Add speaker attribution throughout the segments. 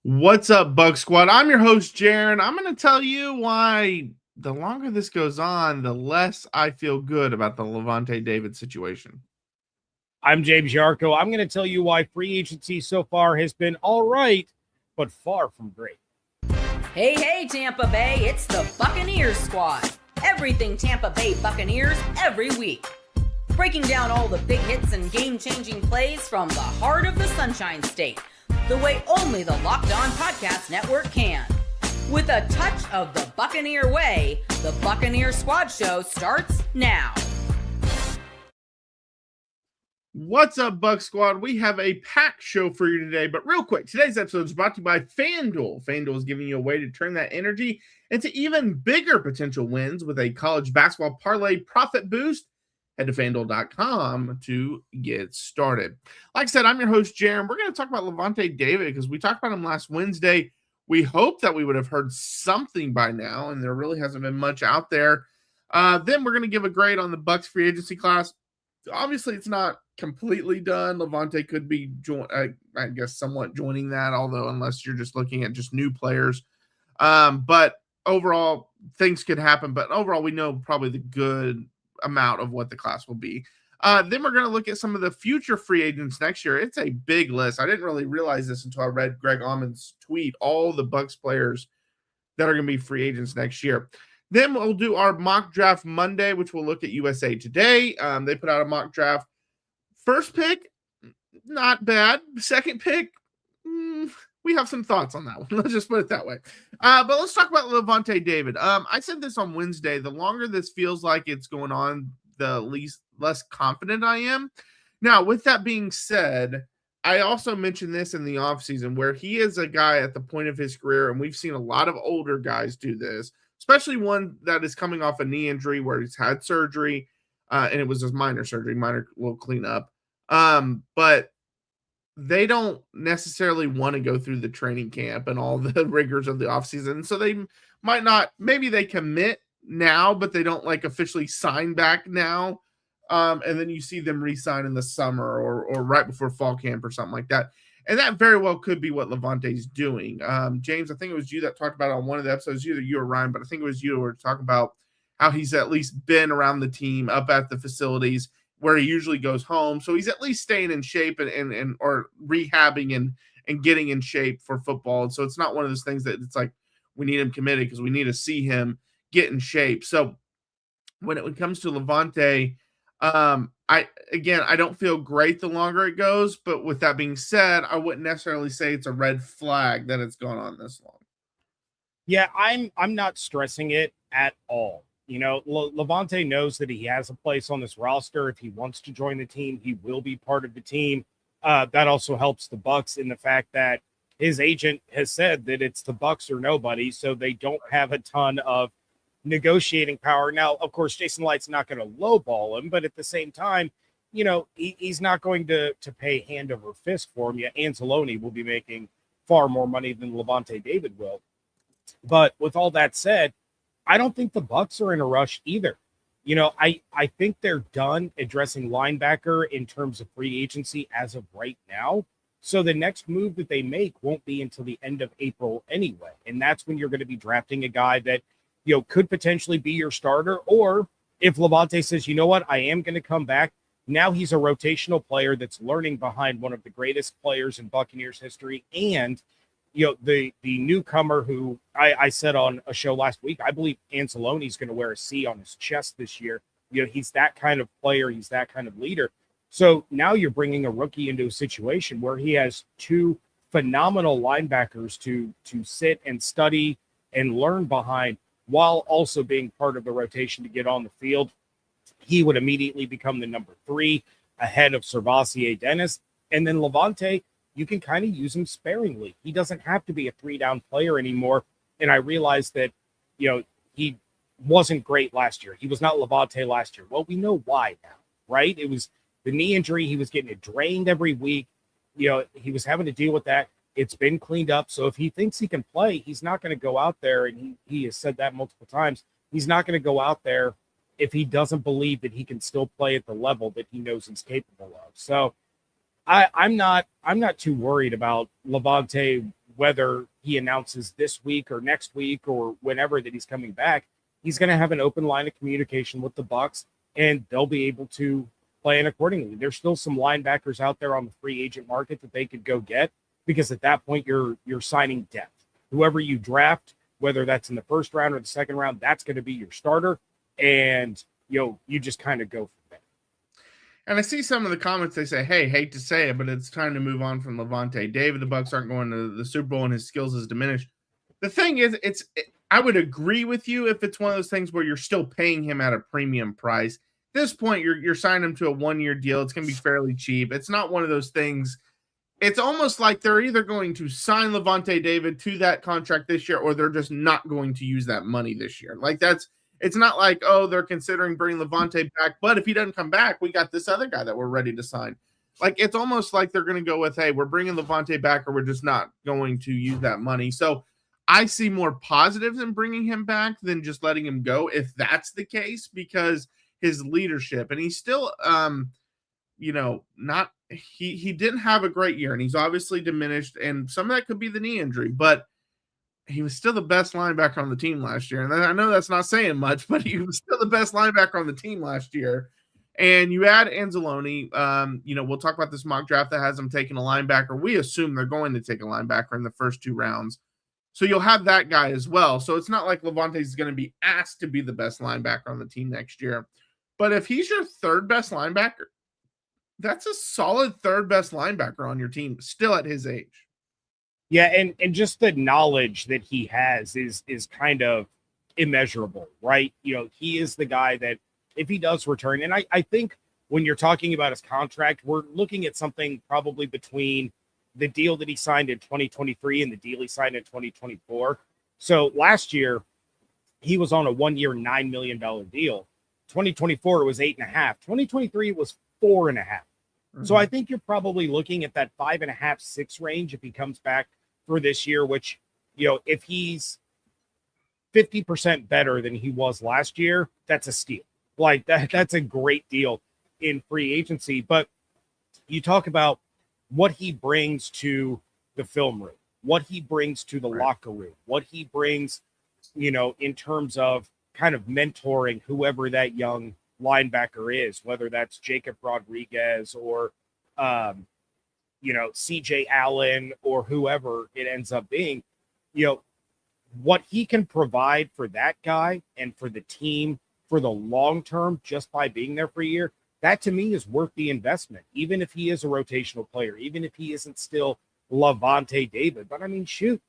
Speaker 1: What's up, Bug Squad? I'm your host, Jaron. I'm going to tell you why the longer this goes on, the less I feel good about the Lavonte David situation.
Speaker 2: I'm James Yarcho. I'm going to tell you why free agency so far has been all right, but far from great.
Speaker 3: Hey, Tampa Bay, it's the Buccaneers squad. Everything Tampa Bay Buccaneers every week. Breaking down all the big hits and game-changing plays from the heart of the Sunshine State, the way only the Locked On Podcast Network can. With a touch of the Buccaneer way, the Buccaneer Squad Show starts now.
Speaker 1: What's up, Buck Squad? We have a packed show for you today, but real quick, today's episode is brought to you by FanDuel. FanDuel is giving you a way to turn that energy into even bigger potential wins with a college basketball parlay profit boost. Head to FanDuel.com to get started. Like I said, I'm your host, Jaron. We're going to talk about Lavonte David because we talked about him last Wednesday. We hoped that we would have heard something by now, and there really hasn't been much out there. Then we're going to give a grade on the Bucs free agency class. Obviously, it's not completely done. Lavonte could be, I guess, somewhat joining that, although unless you're just looking at just new players. But overall, things could happen. But overall, we know probably the good amount of what the class will be. Then we're going to look at some of the future free agents next year. It's a big list. I didn't really realize this until I read Greg Auman's tweet, all the Bucs players that are going to be free agents next year. Then we'll do our mock draft Monday, which we'll look at USA Today. They put out a mock draft. First pick, not bad. Second pick, we have some thoughts on that one. Let's just put it that way. But let's talk about Lavonte David. I said this on Wednesday. The longer this feels like it's going on, the less confident I am. Now, with that being said, I also mentioned this in the offseason where he is a guy at the point of his career, and we've seen a lot of older guys do this, especially one that is coming off a knee injury where he's had surgery, and it was a minor surgery, minor little cleanup. But they don't necessarily want to go through the training camp and all the rigors of the offseason. So they might not, maybe they commit now, but they don't like officially sign back now. And then you see them re-sign in the summer or right before fall camp or something like that. And that very well could be what Lavonte's doing. James, I think it was you that talked about it on one of the episodes, either you or Ryan, but I think it was you who were talking about how he's at least been around the team, up at the facilities where he usually goes home. So he's at least staying in shape and or rehabbing and getting in shape for football. And so it's not one of those things that it's like we need him committed because we need to see him get in shape. So when it comes to Lavonte, I don't feel great the longer it goes, but with that being said, I wouldn't necessarily say it's a red flag that it's gone on this long.
Speaker 2: Yeah, I'm not stressing it at all. You know, Lavonte knows that he has a place on this roster. If he wants to join the team, he will be part of the team. That also helps the Bucs in the fact that his agent has said that it's the Bucs or nobody, so they don't have a ton of negotiating power. Now, of course, Jason Light's not going to lowball him, but at the same time, you know, he's not going to pay hand over fist for him. Yeah, Anzalone will be making far more money than Lavonte David will. But with all that said, I don't think the Bucs are in a rush either. You know, I think they're done addressing linebacker in terms of free agency as of right now. So the next move that they make won't be until the end of April anyway. And that's when you're going to be drafting a guy that, you know, could potentially be your starter. Or if Lavonte says, you know what, I am going to come back. Now he's a rotational player that's learning behind one of the greatest players in Buccaneers history. And, you know, the newcomer who I said on a show last week, I believe Anzalone is going to wear a C on his chest this year. You know, he's that kind of player. He's that kind of leader. So now you're bringing a rookie into a situation where he has two phenomenal linebackers to sit and study and learn behind while also being part of the rotation to get on the field. He would immediately become the number 3 ahead of Servassier Dennis. And then Lavonte, you can kind of use him sparingly. He doesn't have to be a 3-down player anymore. And I realized that, you know, he wasn't great last year. He was not Lavonte last year. Well, we know why now, right? It was the knee injury. He was getting it drained every week. You know, he was having to deal with that. It's been cleaned up. So if he thinks he can play, he's not going to go out there. And he has said that multiple times. He's not going to go out there if he doesn't believe that he can still play at the level that he knows he's capable of. So I'm not too worried about Lavonte whether he announces this week or next week or whenever that he's coming back, he's going to have an open line of communication with the Bucs, and they'll be able to plan accordingly. There's still some linebackers out there on the free agent market that they could go get, because at that point you're signing depth. Whoever you draft, whether that's in the first round or the second round, that's going to be your starter, and you just kind of go from there.
Speaker 1: And I see some of the comments, they say, hey, hate to say it, but it's time to move on from Lavonte David. The Bucs aren't going to the Super Bowl and his skills has diminished. The thing is, I would agree with you if it's one of those things where you're still paying him at a premium price. At this point, you're signing him to a 1-year deal. It's going to be fairly cheap. It's not one of those things. It's almost like they're either going to sign Lavonte David to that contract this year, or they're just not going to use that money this year. Like it's not like, oh, they're considering bringing Lavonte back, but if he doesn't come back, we got this other guy that we're ready to sign. Like, it's almost like they're going to go with, hey, we're bringing Lavonte back, or we're just not going to use that money. So I see more positives in bringing him back than just letting him go, if that's the case, because his leadership, and he's still, he didn't have a great year, and he's obviously diminished, and some of that could be the knee injury, but he was still the best linebacker on the team last year. And I know that's not saying much, but he was still the best linebacker on the team last year. And you add Anzalone, we'll talk about this mock draft that has him taking a linebacker. We assume they're going to take a linebacker in the first 2 rounds. So you'll have that guy as well. So it's not like Lavonte is going to be asked to be the best linebacker on the team next year. But if he's your 3rd best linebacker, that's a solid 3rd best linebacker on your team still at his age.
Speaker 2: Yeah, and just the knowledge that he has is kind of immeasurable, right? He is the guy that if he does return, and I think when you're talking about his contract, we're looking at something probably between the deal that he signed in 2023 and the deal he signed in 2024. So last year, he was on a 1-year, $9 million deal. 2024 was 8.5. 2023 was 4.5. Mm-hmm. So I think you're probably looking at that 5.5, 6 range if he comes back for this year, which, if he's 50% better than he was last year, that's a steal. Like that's a great deal in free agency. But you talk about what he brings to the film room, what he brings to the locker room, what he brings, in terms of kind of mentoring whoever that young linebacker is, whether that's Jacob Rodriguez or, CJ Allen or whoever it ends up being, what he can provide for that guy and for the team for the long term, just by being there for a year, that to me is worth the investment, even if he is a rotational player, even if he isn't still Lavonte David. But I mean, shoot,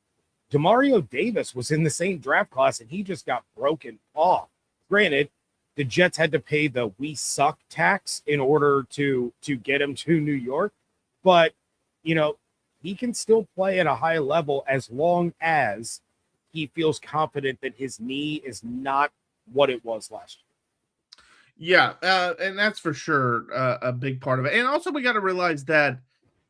Speaker 2: Demario Davis was in the same draft class and he just got broken off. Granted, the Jets had to pay the "we suck" tax in order to get him to New York, but he can still play at a high level as long as he feels confident that his knee is not what it was last year.
Speaker 1: Yeah, and that's for sure a big part of it. And also we got to realize that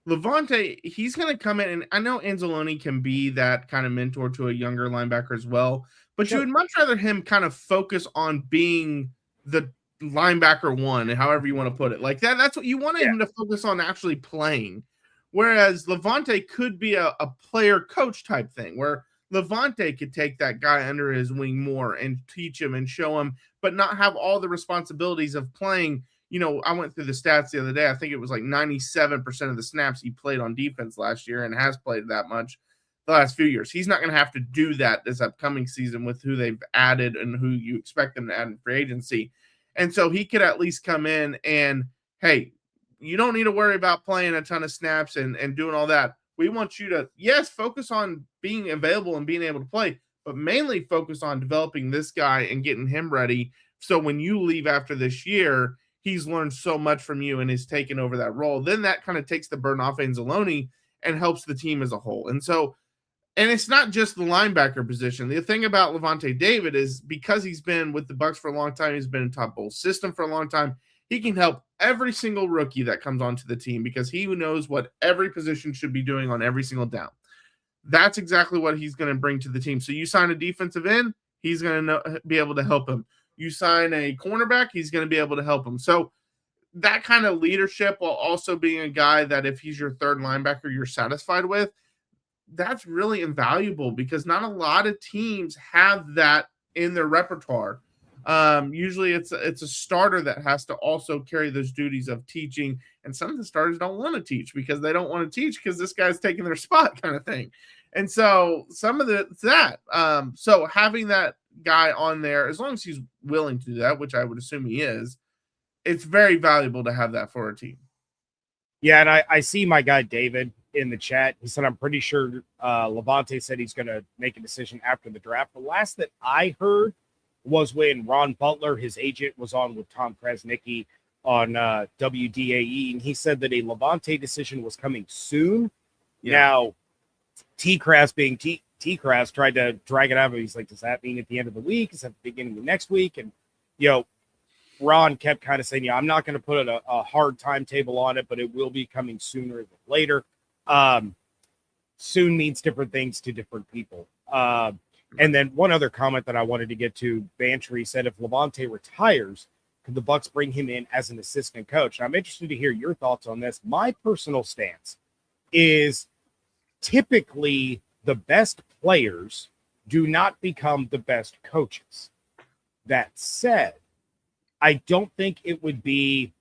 Speaker 1: Lavonte, he's going to come in, and I know Anzalone can be that kind of mentor to a younger linebacker as well, but you would much rather him kind of focus on being the linebacker 1, however you want to put it. Like that's what you want him to focus on, actually playing. Whereas Lavonte could be a player coach type thing where Lavonte could take that guy under his wing more and teach him and show him, but not have all the responsibilities of playing. I went through the stats the other day. I think it was like 97% of the snaps he played on defense last year and has played that much the last few years. He's not going to have to do that this upcoming season with who they've added and who you expect them to add in free agency. And so he could at least come in and, hey, you don't need to worry about playing a ton of snaps and doing all that. We want you to, yes, focus on being available and being able to play, but mainly focus on developing this guy and getting him ready. So when you leave after this year, he's learned so much from you and is taken over that role. Then that kind of takes the burden off Anzalone and helps the team as a whole. And so, and it's not just the linebacker position. The thing about Lavonte David is because he's been with the Bucs for a long time, he's been in top bowl system for a long time, he can help every single rookie that comes onto the team because he knows what every position should be doing on every single down. That's exactly what he's going to bring to the team. So you sign a defensive end, he's going to be able to help him. You sign a cornerback, he's going to be able to help him. So that kind of leadership, while also being a guy that if he's your 3rd linebacker, you're satisfied with, that's really invaluable because not a lot of teams have that in their repertoire. Usually it's a starter that has to also carry those duties of teaching, and some of the starters don't want to teach because they don't want to teach because this guy's taking their spot kind of thing. And so some of so having that guy on there, as long as he's willing to do that, which I would assume he is, it's very valuable to have that for a team.
Speaker 2: Yeah, and I see my guy David in the chat. He said, I'm pretty sure Lavonte said he's going to make a decision after the draft. The last that I heard was when Ron Butler, his agent, was on with Tom Krasnicki on WDAE, and he said that a Lavonte decision was coming soon. Yeah. Now, T-Kras being T-Kras tried to drag it out, but he's like, does that mean at the end of the week? Is that the beginning of next week? And, Ron kept kind of saying, I'm not going to put a hard timetable on it, but it will be coming sooner than later. Soon means different things to different people. And then one other comment that I wanted to get to, Bantry said, if Lavonte retires, could the Bucs bring him in as an assistant coach? And I'm interested to hear your thoughts on this. My personal stance is typically the best players do not become the best coaches. That said, I don't think it would be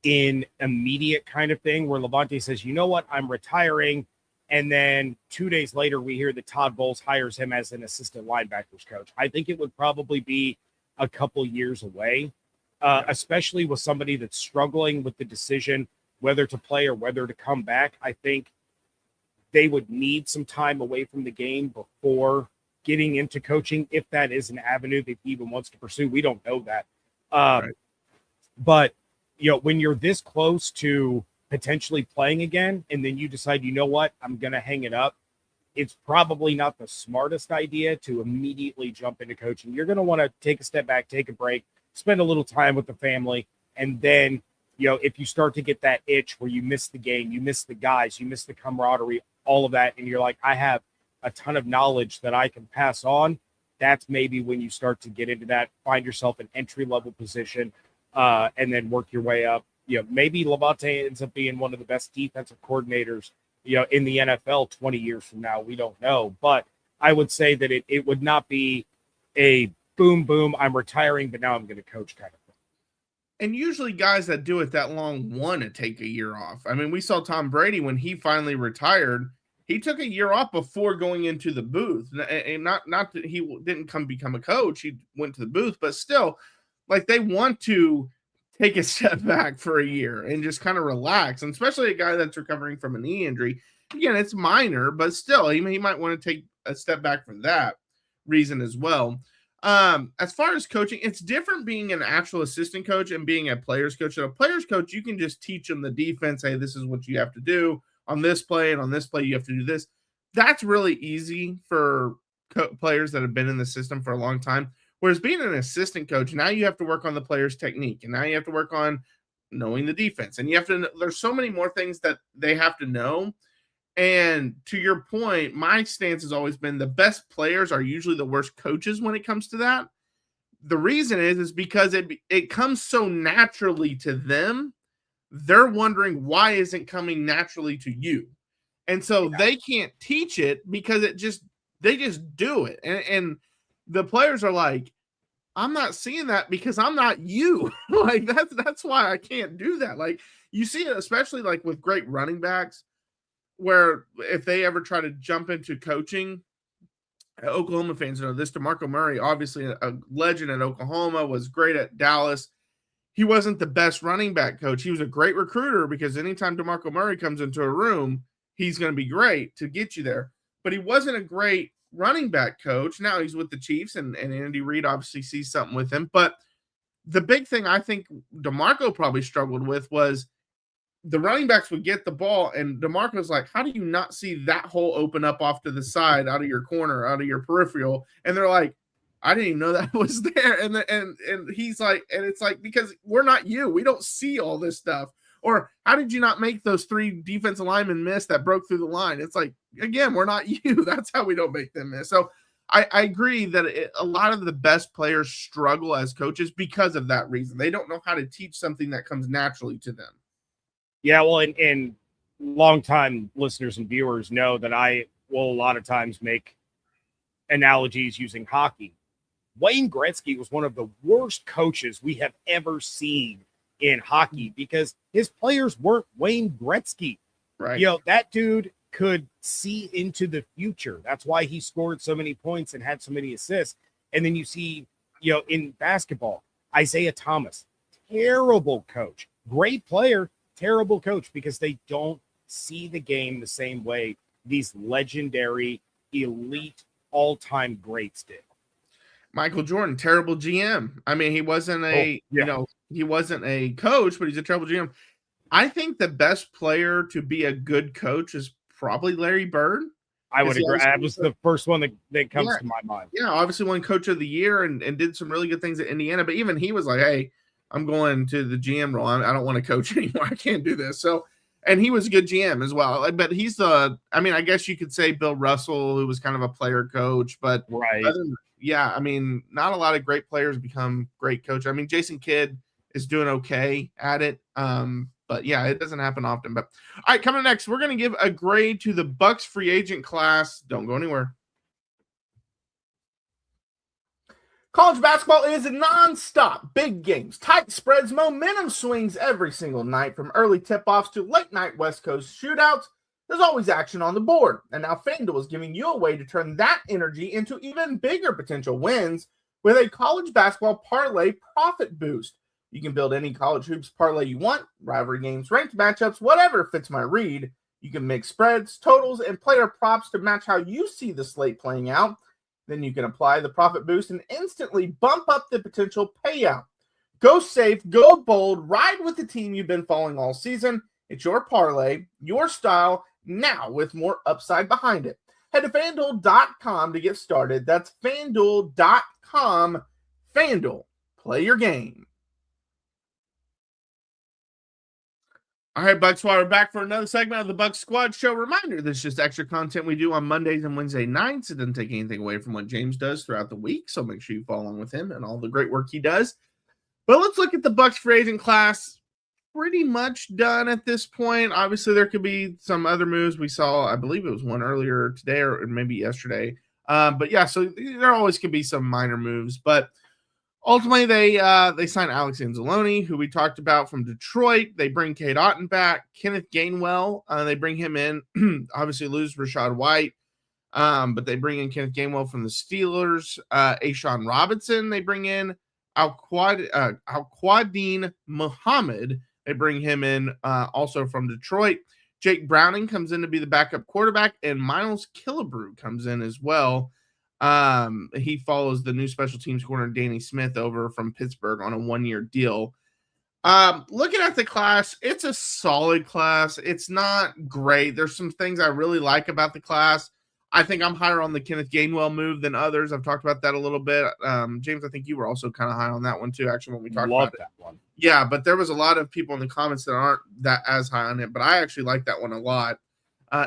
Speaker 2: in immediate kind of thing where Lavonte says, you know what, I'm retiring. And then 2 days later, we hear that Todd Bowles hires him as an assistant linebackers coach. I think it would probably be a couple years away, especially with somebody that's struggling with the decision whether to play or whether to come back. I think they would need some time away from the game before getting into coaching, if that is an avenue that he even wants to pursue. We don't know that. Right. But, when you're this close to potentially playing again, and then you decide, you know what, I'm going to hang it up, it's probably not the smartest idea to immediately jump into coaching. You're going to want to take a step back, take a break, spend a little time with the family. And then, if you start to get that itch where you miss the game, you miss the guys, you miss the camaraderie, all of that, and you're like, I have a ton of knowledge that I can pass on, that's maybe when you start to get into that, find yourself an entry-level position, and then work your way up. Maybe Lavonte ends up being one of the best defensive coordinators, in the NFL 20 years from now. We don't know. But I would say that it would not be a boom, I'm retiring, but now I'm going to coach kind of thing.
Speaker 1: And usually guys that do it that long want to take a year off. I mean, we saw Tom Brady when he finally retired. He took a year off before going into the booth. And not that he didn't become a coach. He went to the booth, but still, like, they want to take a step back for a year and just kind of relax. And especially a guy that's recovering from a knee injury. Again, it's minor, but still, he might want to take a step back for that reason as well. As far as coaching, it's different being an actual assistant coach and being a player's coach. So a player's coach, you can just teach them the defense. Hey, this is what you have to do on this play, and on this play, you have to do this. That's really easy for players that have been in the system for a long time. Whereas being an assistant coach, now you have to work on the player's technique, and now you have to work on knowing the defense, and there's so many more things that they have to know. And to your point, my stance has always been the best players are usually the worst coaches when it comes to that. The reason is because it comes so naturally to them. They're wondering why isn't coming naturally to you. And so they can't teach it because they just do it. And the players are like, I'm not seeing that because I'm not you. Like that's why I can't do that. Like you see it, especially like with great running backs, where if they ever try to jump into coaching, Oklahoma fans know this. DeMarco Murray, obviously a legend at Oklahoma, was great at Dallas. He wasn't the best running back coach. He was a great recruiter because anytime DeMarco Murray comes into a room, he's going to be great to get you there. But he wasn't a great running back coach. Now he's with the Chiefs, and Andy Reid obviously sees something with him. But the big thing I think DeMarco probably struggled with was the running backs would get the ball, and DeMarco's like, how do you not see that hole open up off to the side, out of your corner, out of your peripheral? And they're like, I didn't even know that was there. And he's like, and it's like, because we're not you. We don't see all this stuff. Or how did you not make those 3 defensive linemen miss that broke through the line? It's like, again, we're not you. That's how we don't make them miss. So I agree that a lot of the best players struggle as coaches because of that reason. They don't know how to teach something that comes naturally to them.
Speaker 2: Yeah, well, and longtime listeners and viewers know that I will a lot of times make analogies using hockey. Wayne Gretzky was one of the worst coaches we have ever seen in hockey because his players weren't Wayne Gretzky.
Speaker 1: Right.
Speaker 2: That dude could see into the future. That's why he scored so many points and had so many assists. And then you see, in basketball, Isaiah Thomas, terrible coach, great player, terrible coach, because they don't see the game the same way these legendary, elite, all-time greats did.
Speaker 1: Michael Jordan, terrible GM. I mean, he wasn't he wasn't a coach, but he's a terrible GM. I think the best player to be a good coach is probably Larry Bird.
Speaker 2: I would agree. That was the first one that comes to my mind.
Speaker 1: Yeah, obviously won Coach of the Year and did some really good things at Indiana. But even he was like, hey, I'm going to the GM role. I don't want to coach anymore. I can't do this. So, and he was a good GM as well. But he's I guess you could say Bill Russell, who was kind of a player coach. But
Speaker 2: right.
Speaker 1: Not a lot of great players become great coaches. I mean, Jason Kidd is doing okay at it. But yeah, it doesn't happen often. But all right, coming next, we're going to give a grade to the Bucs free agent class. Don't go anywhere. College basketball is nonstop. Big games, tight spreads, momentum swings every single night, from early tip-offs to late-night West Coast shootouts. There's always action on the board. And now FanDuel is giving you a way to turn that energy into even bigger potential wins with a college basketball parlay profit boost. You can build any college hoops parlay you want, rivalry games, ranked matchups, whatever fits my read. You can mix spreads, totals, and player props to match how you see the slate playing out. Then you can apply the profit boost and instantly bump up the potential payout. Go safe, go bold, ride with the team you've been following all season. It's your parlay, your style, now with more upside behind it. Head to FanDuel.com to get started. That's FanDuel.com. FanDuel, play your game. All right, Bucs Squad, we're back for another segment of the Bucs Squad Show. Reminder, this is just extra content we do on Mondays and Wednesday nights. It doesn't take anything away from what James does throughout the week, so make sure you follow along with him and all the great work he does. But let's look at the Bucs free agent class. Pretty much done at this point. Obviously, there could be some other moves. We saw, I believe it was one earlier today or maybe yesterday. But yeah, so there always could be some minor moves. But ultimately, they signed Alex Anzalone, who we talked about from Detroit. They bring Cade Otton back. Kenneth Gainwell, they bring him in. Obviously, lose Rashad White, but they bring in Kenneth Gainwell from the Steelers. Ashawn Robinson, they bring in. Al-Quadin Muhammad, they bring him in also from Detroit. Jake Browning comes in to be the backup quarterback, and Miles Killebrew comes in as well. He follows the new special teams corner Danny Smith over from Pittsburgh on a 1-year deal. Looking at the class, it's a solid class. It's not great. There's some things I really like about the class. I think I'm higher on the Kenneth Gainwell move than others. I've talked about that a little bit. James, I think you were also kind of high on that one too, actually, when we talked about
Speaker 2: that one.
Speaker 1: Yeah, but there was a lot of people in the comments that aren't that as high on it, but I actually like that one a lot.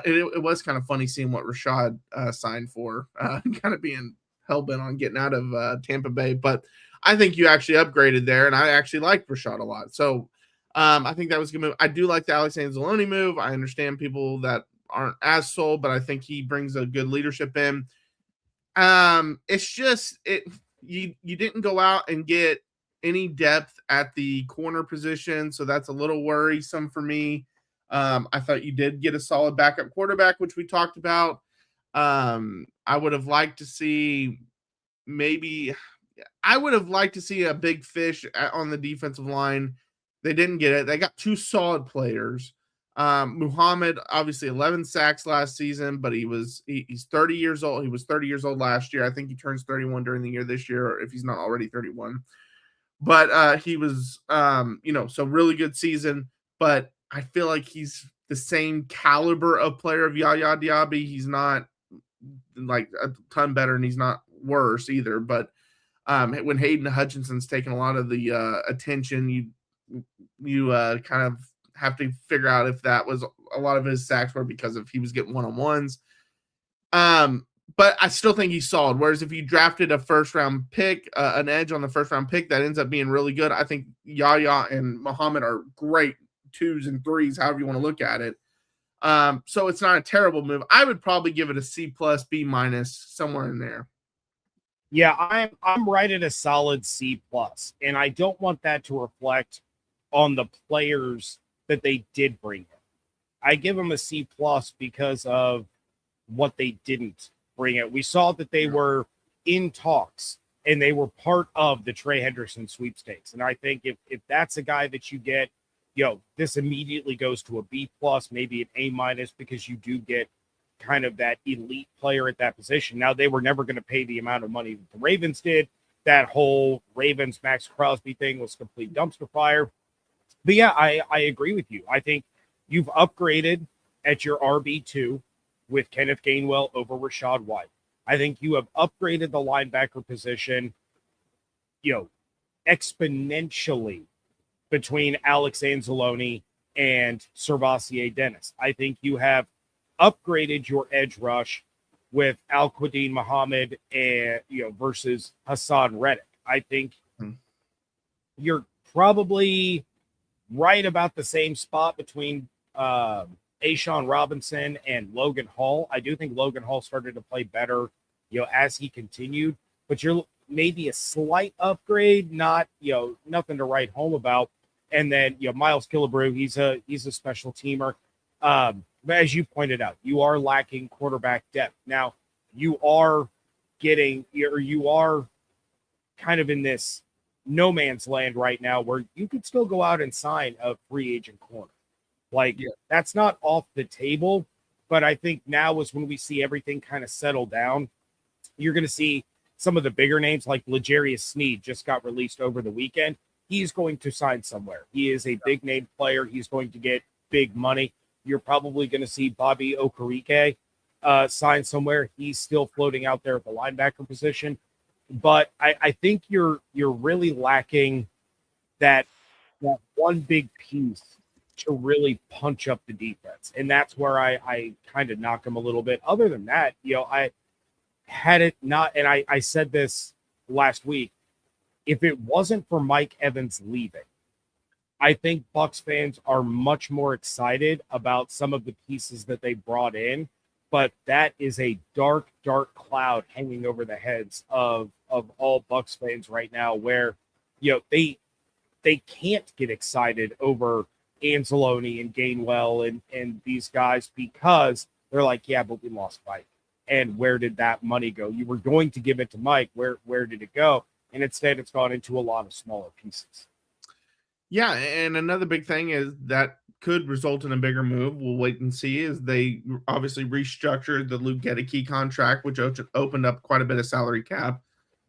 Speaker 1: It was kind of funny seeing what Rashad signed for, kind of being hell-bent on getting out of Tampa Bay. But I think you actually upgraded there, and I actually liked Rashad a lot. So I think that was a good move. I do like the Alex Anzalone move. I understand people that aren't as sold, but I think he brings a good leadership in. It's just you didn't go out and get any depth at the corner position, so that's a little worrisome for me. I thought you did get a solid backup quarterback, which we talked about. I would have liked to see a big fish on the defensive line. They didn't get it. They got two solid players. Muhammad, obviously 11 sacks last season, but he's 30 years old. He was 30 years old last year. I think he turns 31 during the year this year, or if he's not already 31. But he was, so really good season. But I feel like he's the same caliber of player of Yaya Diaby. He's not like a ton better, and he's not worse either. But when Hayden Hutchinson's taking a lot of the attention, you kind of have to figure out if that was a lot of his sacks were because of he was getting one-on-ones. But I still think he's solid. Whereas if you drafted a first-round pick, an edge on the first-round pick, that ends up being really good. I think Yaya and Muhammad are great 2s and 3s, however you want to look at it. So it's not a terrible move. I would probably give it a C plus, B minus, somewhere in there.
Speaker 2: Yeah, I'm right at a solid C plus, and I don't want that to reflect on the players that they did bring in. I give them a C plus because of what they didn't bring in. We saw that they were in talks and they were part of the Trey Henderson sweepstakes. And I think if that's a guy that you get, this immediately goes to a B plus, maybe an A minus, because you do get kind of that elite player at that position. Now, they were never going to pay the amount of money that the Ravens did. That whole Ravens Max Crosby thing was complete dumpster fire. But yeah, I agree with you. I think you've upgraded at your RB2 with Kenneth Gainwell over Rachaad White. I think you have upgraded the linebacker position, exponentially between Alex Anzalone and Servassier Dennis. I think you have upgraded your edge rush with Al-Quadin Muhammad and versus Hassan Reddick. I think you're probably right about the same spot between A'Shawn Robinson and Logan Hall. I do think Logan Hall started to play better, as he continued, but you're maybe a slight upgrade, not, nothing to write home about. And then, Miles Killebrew, he's a special teamer. But as you pointed out, you are lacking quarterback depth. Now, you are kind of in this no man's land right now where you could still go out and sign a free agent corner. That's not off the table, but I think now is when we see everything kind of settle down. You're going to see some of the bigger names like L'Jarius Sneed just got released over the weekend. He's going to sign somewhere. He is a big name player. He's going to get big money. You're probably going to see Bobby Okereke sign somewhere. He's still floating out there at the linebacker position. But I think you're really lacking that one big piece to really punch up the defense. And that's where I kind of knock him a little bit. Other than that, I had it not, and I said this last week, if it wasn't for Mike Evans leaving, I think Bucs fans are much more excited about some of the pieces that they brought in, but that is a dark, dark cloud hanging over the heads of all Bucs fans right now, where they can't get excited over Anzalone and Gainwell and these guys because they're like, yeah, but we lost Mike. And where did that money go? You were going to give it to Mike. Where did it go? And instead, it's gone into a lot of smaller pieces.
Speaker 1: Yeah, and another big thing is that could result in a bigger move. We'll wait and see. Is they obviously restructured the Luke Gedeke contract, which opened up quite a bit of salary cap,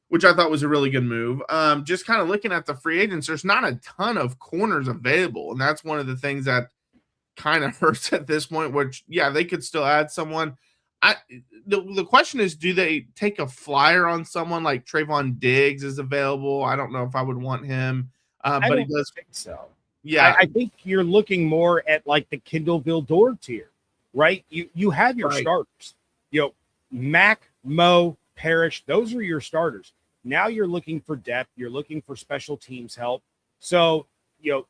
Speaker 1: which I thought was a really good move. Just kind of looking at the free agents, there's not a ton of corners available, and that's one of the things that kind of hurts at this point. Which, yeah, they could still add someone. The question is, do they take a flyer on someone like Trayvon Diggs is available? I don't know if I would want him. But he does
Speaker 2: think so.
Speaker 1: Yeah,
Speaker 2: I think you're looking more at like the Kindle Vildor tier, right? You have your starters. Mac, Mo, Parrish, those are your starters. Now you're looking for depth. You're looking for special teams help. So you're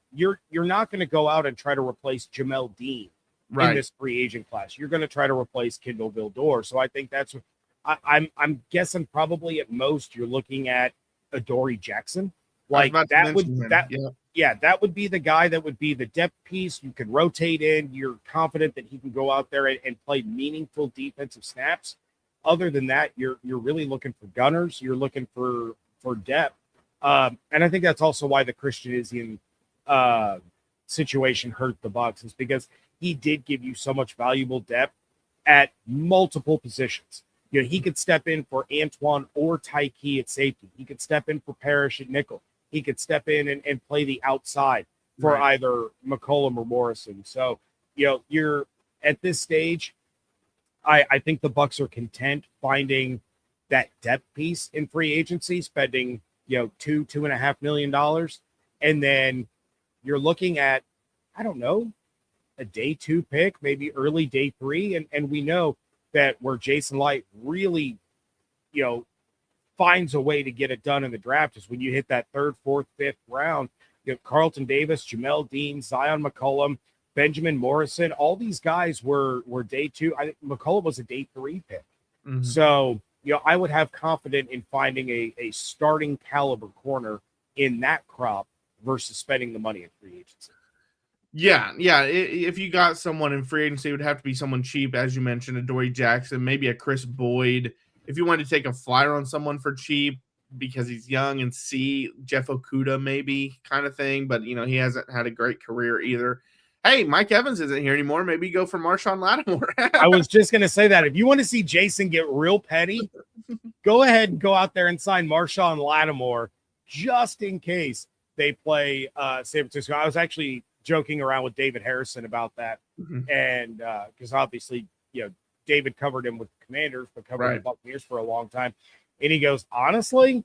Speaker 2: not going to go out and try to replace Jamel Dean in this free agent class. You're going to try to replace Kindle Vildor. So I think that's I'm guessing probably at most you're looking at Adoree Jackson. Like that would be the guy that would be the depth piece. You can rotate in. You're confident that he can go out there and play meaningful defensive snaps. Other than that, you're really looking for gunners. You're looking for depth. And I think that's also why the Christian Izien situation hurt the Bucs, is because he did give you so much valuable depth at multiple positions. He could step in for Antoine or Tyke at safety. He could step in for Parrish at nickel. He could step in and play the outside for either McCollum or Morrison. So, you're at this stage, I think the Bucs are content finding that depth piece in free agency, spending, $2.5 million. And then you're looking at, I don't know, a day 2 pick, maybe early day 3. And we know that where Jason Light really, finds a way to get it done in the draft is when you hit that 3rd, 4th, 5th round. You have Carlton Davis, Jamel Dean, Zion McCollum. Benjamin Morrison, all these guys were day 2. I think McCullough was a day 3 pick.
Speaker 1: Mm-hmm.
Speaker 2: So, I would have confidence in finding a starting caliber corner in that crop versus spending the money in free agency.
Speaker 1: Yeah. If you got someone in free agency, it would have to be someone cheap, as you mentioned, a Dory Jackson, maybe a Chris Boyd. If you wanted to take a flyer on someone for cheap because he's young and see Jeff Okuda maybe kind of thing, but he hasn't had a great career either. Hey, Mike Evans isn't here anymore. Maybe go for Marshawn Lattimore.
Speaker 2: I was just going to say that. If you want to see Jason get real petty, go ahead and go out there and sign Marshawn Lattimore just in case they play San Francisco. I was actually joking around with David Harrison about that.
Speaker 1: Mm-hmm.
Speaker 2: And because obviously, David covered him with the Commanders, but covered the Buccaneers for a long time. And he goes, honestly,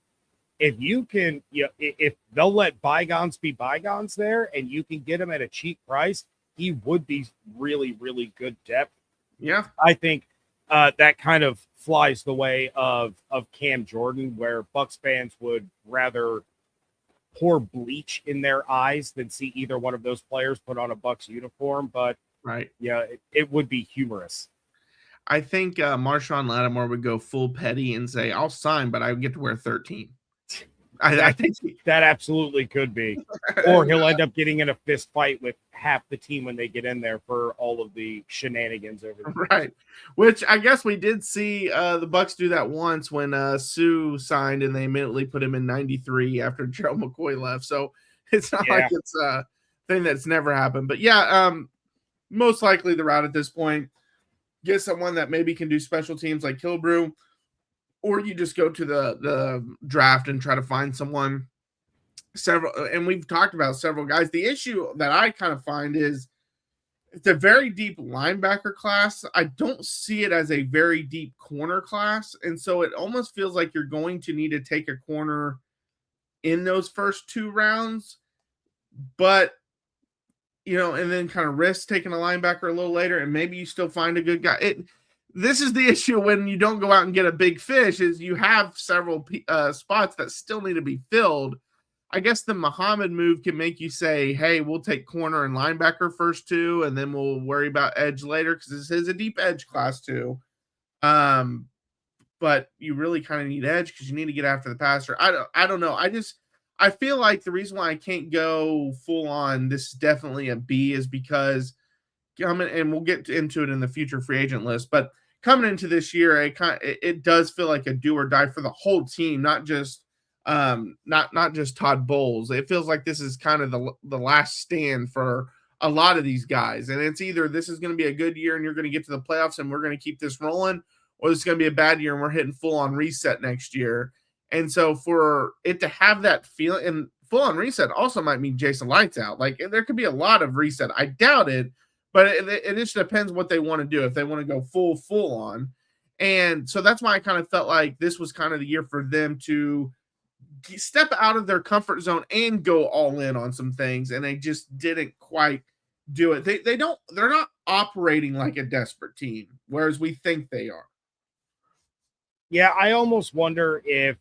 Speaker 2: if you can, if they'll let bygones be bygones there and you can get him at a cheap price, he would be really, really good depth.
Speaker 1: Yeah.
Speaker 2: I think that kind of flies the way of Cam Jordan, where Bucs fans would rather pour bleach in their eyes than see either one of those players put on a Bucs uniform. But it would be humorous.
Speaker 1: I think Marshawn Lattimore would go full petty and say, I'll sign, but I get to wear 13. I think
Speaker 2: that absolutely could be. Or he'll end up getting in a fist fight with half the team when they get in there for all of the shenanigans over there.
Speaker 1: Right. Which I guess we did see the Bucs do that once when Sue signed and they immediately put him in 93 after Gerald McCoy left. So it's not like it's a thing that's never happened. But most likely the route at this point, get someone that maybe can do special teams like Killebrew, or you just go to the draft and try to find someone. And we've talked about several guys. The issue that I kind of find is it's a very deep linebacker class. I don't see it as a very deep corner class. And so it almost feels like you're going to need to take a corner in those first 2 rounds. But, and then kind of risk taking a linebacker a little later, and maybe you still find a good guy. This is the issue when you don't go out and get a big fish, is you have several spots that still need to be filled. I guess the Muhammad move can make you say, hey, we'll take corner and linebacker first 2, and then we'll worry about edge later, because this is a deep edge class too. But you really kind of need edge because you need to get after the passer. I don't know. I feel like the reason why I can't go full on, this is definitely a B, is because and we'll get into it in the future free agent list, but coming into this year, it does feel like a do or die for the whole team, not just Todd Bowles. It feels like this is kind of the last stand for a lot of these guys, and it's either this is going to be a good year and you're going to get to the playoffs and we're going to keep this rolling, or this is going to be a bad year and we're hitting full on reset next year. And so for it to have that feeling, and full on reset also might mean Jason Lights Out. Like, there could be a lot of reset. I doubt it. But it just depends what they want to do, if they want to go full on. And so that's why I kind of felt like this was kind of the year for them to step out of their comfort zone and go all in on some things. And they just didn't quite do it. They're not operating like a desperate team, whereas we think they are.
Speaker 2: Yeah, I almost wonder if,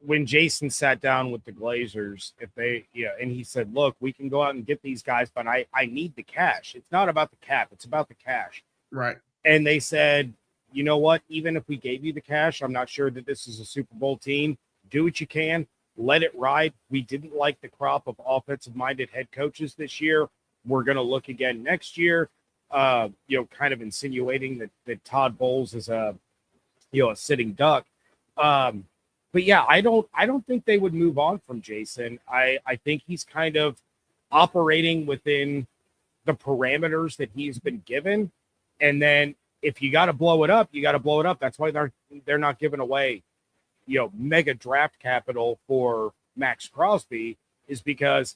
Speaker 2: when Jason sat down with the Glazers, if they, and he said, look, we can go out and get these guys, but I need the cash. It's not about the cap. It's about the cash.
Speaker 1: Right.
Speaker 2: And they said, you know what? Even if we gave you the cash, I'm not sure that this is a Super Bowl team. Do what you can. Let it ride. We didn't like the crop of offensive-minded head coaches this year. We're going to look again next year, kind of insinuating that Todd Bowles is a sitting duck. But yeah, I don't think they would move on from Jason. I think he's kind of operating within the parameters that he's been given. And then if you got to blow it up, you got to blow it up. That's why they're not giving away, mega draft capital for Max Crosby, is because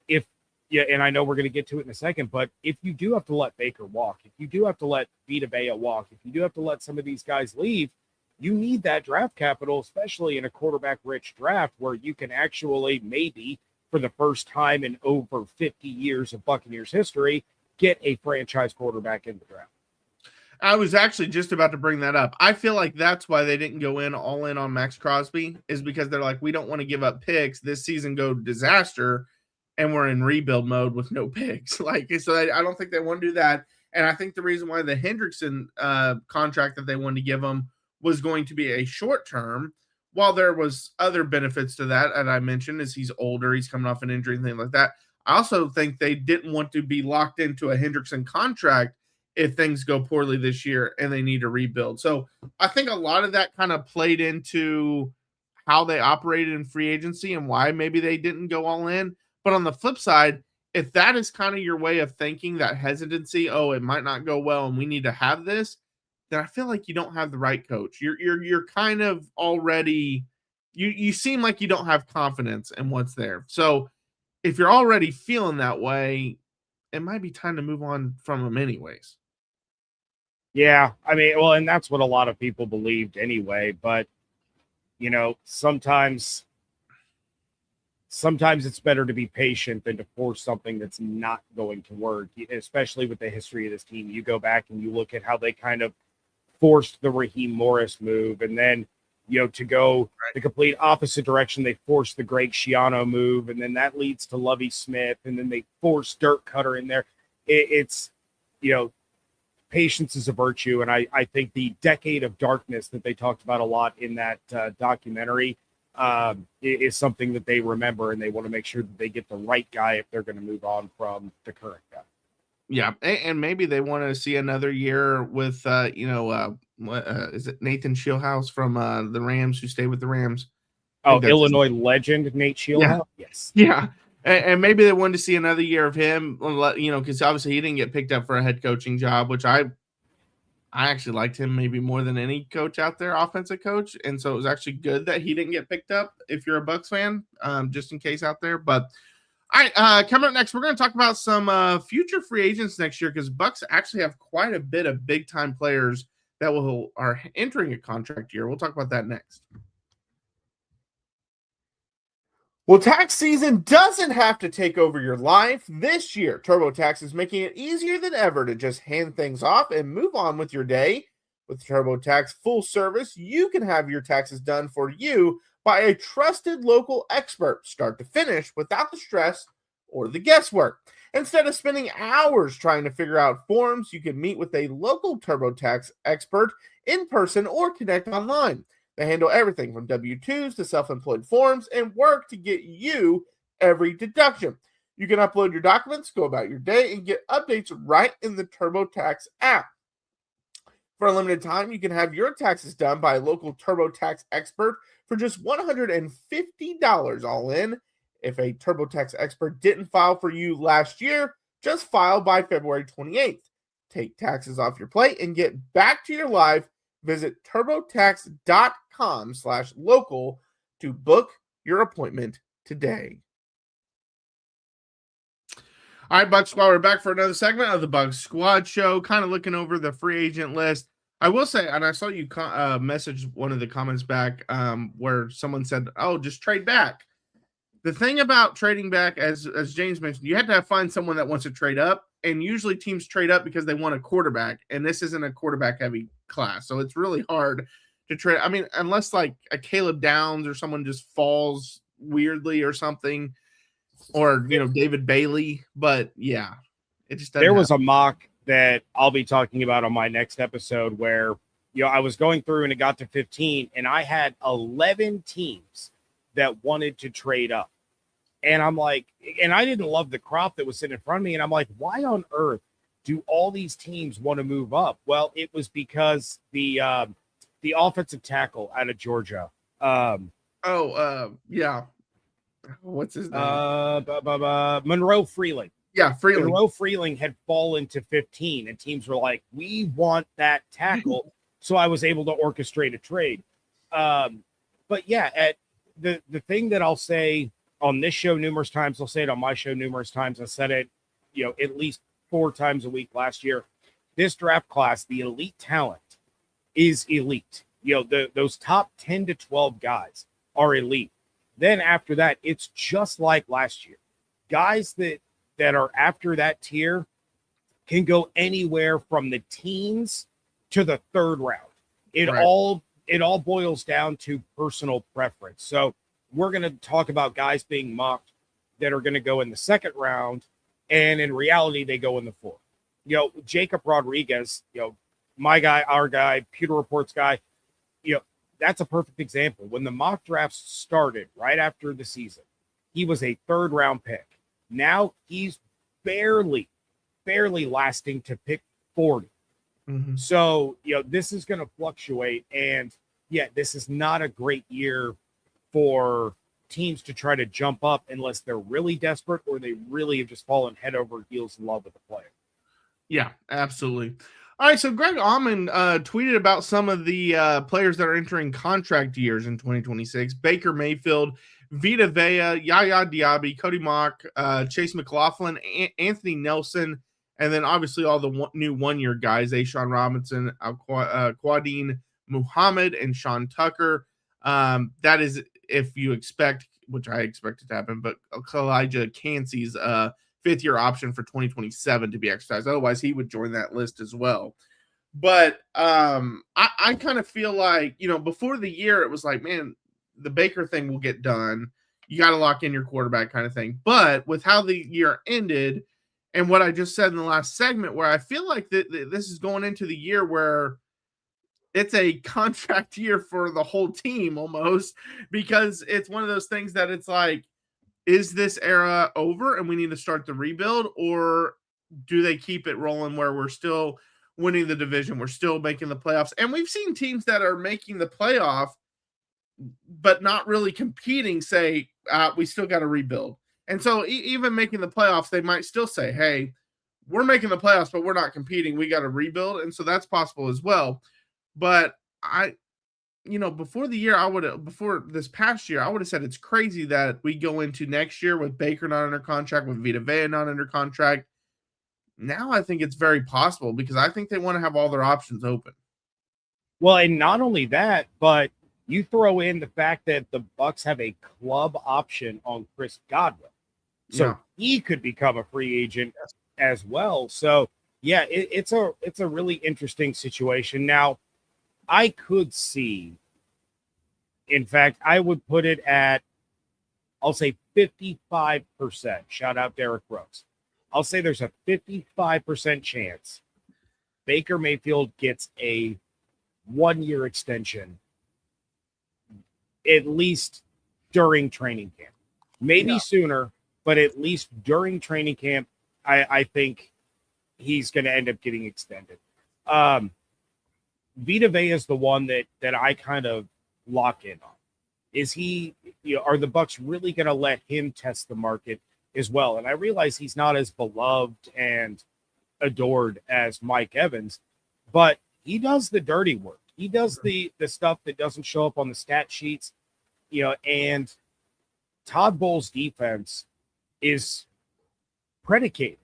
Speaker 2: and I know we're going to get to it in a second, but if you do have to let Baker walk, if you do have to let Vita Vea walk, if you do have to let some of these guys leave, you need that draft capital, especially in a quarterback-rich draft where you can actually maybe, for the first time in over 50 years of Buccaneers history, get a franchise quarterback in the draft.
Speaker 1: I was actually just about to bring that up. I feel like that's why they didn't go all in on Max Crosby, is because they're like, we don't want to give up picks this season, go disaster, and we're in rebuild mode with no picks. So I don't think they want to do that. And I think the reason why the Hendrickson contract that they wanted to give him was going to be a short term, while there was other benefits to that, and I mentioned, is he's older, he's coming off an injury and things like that. I also think they didn't want to be locked into a Hendrickson contract if things go poorly this year and they need to rebuild. So I think a lot of that kind of played into how they operated in free agency and why maybe they didn't go all in. But on the flip side, if that is kind of your way of thinking, that hesitancy, oh, it might not go well and we need to have this, then I feel like you don't have the right coach. You're kind of already, you seem like you don't have confidence in what's there. So if you're already feeling that way, it might be time to move on from them anyways.
Speaker 2: Yeah, I mean, well, and that's what a lot of people believed anyway. But sometimes it's better to be patient than to force something that's not going to work, especially with the history of this team. You go back and you look at how they kind of forced the Raheem Morris move, and then to go the complete opposite direction, they forced the Greg Schiano move, and then that leads to Lovie Smith, and then they force Dirk Cutter in there. It's patience is a virtue, and I think the decade of darkness that they talked about a lot in that documentary is something that they remember, and they want to make sure that they get the right guy if they're going to move on from the current guy.
Speaker 1: Yeah, and maybe they want to see another year with, is it Nathan Shieldhouse from the Rams, who stayed with the Rams?
Speaker 2: Oh, Illinois legend Nate Shieldhouse?
Speaker 1: Yeah.
Speaker 2: Yes.
Speaker 1: Yeah, and maybe they wanted to see another year of him, because obviously he didn't get picked up for a head coaching job, which I actually liked him maybe more than any coach out there, offensive coach, and so it was actually good that he didn't get picked up if you're a Bucs fan, just in case out there, but... All right, coming up next, we're going to talk about some future free agents next year, because Bucs actually have quite a bit of big-time players that are entering a contract year. We'll talk about that next. Well, tax season doesn't have to take over your life. This year, TurboTax is making it easier than ever to just hand things off and move on with your day. With TurboTax full service, you can have your taxes done for you by a trusted local expert, start to finish, without the stress or the guesswork. Instead of spending hours trying to figure out forms, you can meet with a local TurboTax expert in person or connect online. They handle everything from W-2s to self-employed forms and work to get you every deduction. You can upload your documents, go about your day, and get updates right in the TurboTax app. For a limited time, you can have your taxes done by a local TurboTax expert for just $150 all in. If a TurboTax expert didn't file for you last year, just file by February 28th. Take taxes off your plate and get back to your life. Visit turbotax.com/local to book your appointment today. All right, Bucs Squad, we're back for another segment of the Bucs Squad Show, kind of looking over the free agent list. I will say, and I saw you message one of the comments back where someone said, oh, just trade back. The thing about trading back, as James mentioned, you have to find someone that wants to trade up, and usually teams trade up because they want a quarterback, and this isn't a quarterback-heavy class, so it's really hard to trade. I mean, unless like a Caleb Downs or someone just falls weirdly or something, or, David Bailey, but yeah, it just doesn't
Speaker 2: There was a mock that I'll be talking about on my next episode where, I was going through and it got to 15 and I had 11 teams that wanted to trade up. And I'm like, and I didn't love the crop that was sitting in front of me. And I'm like, why on earth do all these teams want to move up? Well, it was because the offensive tackle out of Georgia.
Speaker 1: Yeah. What's his name?
Speaker 2: Monroe Freeling.
Speaker 1: Yeah, Freeling.
Speaker 2: Monroe Freeling had fallen to 15, and teams were like, we want that tackle. So I was able to orchestrate a trade. But yeah, at the thing that I'll say on this show numerous times, I'll say it on my show numerous times. I said it, at least 4 times a week last year. This draft class, the elite talent is elite. Those top 10 to 12 guys are elite. Then after that, it's just like last year. Guys that are after that tier can go anywhere from the teens to the 3rd round. It all boils down to personal preference. So we're going to talk about guys being mocked that are going to go in the second round, and in reality, they go in the fourth. Jacob Rodriguez, my guy, our guy, Pewter Report's guy, that's a perfect example. When the mock drafts started right after the season, he was a third-round pick. Now he's barely lasting to pick 40.
Speaker 1: Mm-hmm.
Speaker 2: So, this is going to fluctuate. And, this is not a great year for teams to try to jump up unless they're really desperate or they really have just fallen head over heels in love with the player.
Speaker 1: Yeah, absolutely. All right, so Greg Allman tweeted about some of the players that are entering contract years in 2026. Baker Mayfield, Vita Vea, Yaya Diaby, Cody Mock, Chase McLaughlin, Anthony Nelson, and then obviously all the new one-year guys, Ashawn Robinson, Al-Quadin Muhammad, and Sean Tucker. That is if you expect, which I expect it to happen, but Elijah Cansey's fifth-year option for 2027 to be exercised. Otherwise, he would join that list as well. But I kind of feel like, before the year, it was like, man, the Baker thing will get done. You got to lock in your quarterback kind of thing. But with how the year ended and what I just said in the last segment, where I feel like this is going into the year where it's a contract year for the whole team almost, because it's one of those things that it's like, is this era over and we need to start the rebuild, or do they keep it rolling where we're still winning the division, we're still making the playoffs? And we've seen teams that are making the playoff but not really competing say, we still got to rebuild. And so even making the playoffs, they might still say, hey, we're making the playoffs, but we're not competing. We got to rebuild. And so that's possible as well. But before the year, before this past year, I would have said it's crazy that we go into next year with Baker not under contract, with Vita Vea not under contract. Now I think it's very possible because I think they want to have all their options open.
Speaker 2: Well, and not only that, but you throw in the fact that the Bucs have a club option on Chris Godwin. So he could become a free agent as well. So, it's a really interesting situation. Now, I could see, in fact, I would put it at, I'll say 55%. Shout out Derek Brooks. I'll say there's a 55% chance Baker Mayfield gets a 1-year extension, at least during training camp. Maybe sooner, but at least during training camp, I think he's going to end up getting extended. Vita Vea is the one that I kind of lock in on. Is he, are the Bucs really going to let him test the market as well? And I realize he's not as beloved and adored as Mike Evans, but he does the dirty work. He does the stuff that doesn't show up on the stat sheets, and Todd Bowles' defense is predicated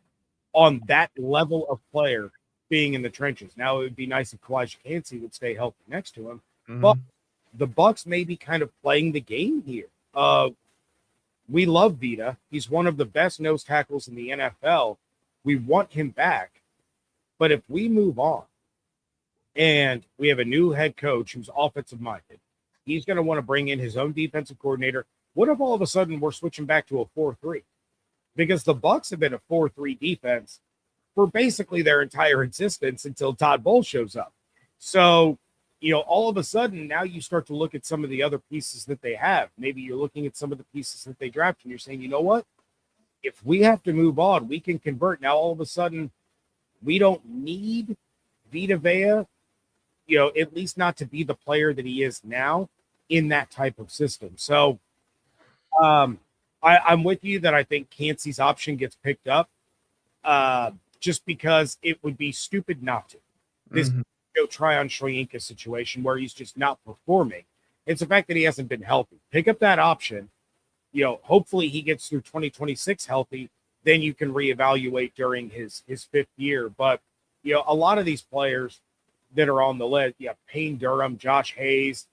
Speaker 2: on that level of player being in the trenches. Now, it would be nice if Elijah Cansey would stay healthy next to him, but the Bucs may be kind of playing the game here. We love Vita. He's one of the best nose tackles in the NFL. We want him back. But if we move on and we have a new head coach who's offensive minded, he's going to want to bring in his own defensive coordinator. What if all of a sudden we're switching back to a 4-3? Because the Bucs have been a 4-3 defense for basically their entire existence until Todd Bowles shows up. So, all of a sudden now you start to look at some of the other pieces that they have. Maybe you're looking at some of the pieces that they drafted and you're saying, you know what? If we have to move on, we can convert. Now, all of a sudden, we don't need Vita Vea, at least not to be the player that he is now in that type of system. So I'm with you that I think Cansey's option gets picked up just because it would be stupid not to. This try on Shoyinka situation where he's just not performing. It's the fact that he hasn't been healthy. Pick up that option. Hopefully he gets through 2026 healthy. Then you can reevaluate during his fifth year. But, a lot of these players that are on the list, Payne Durham, Josh Hayes,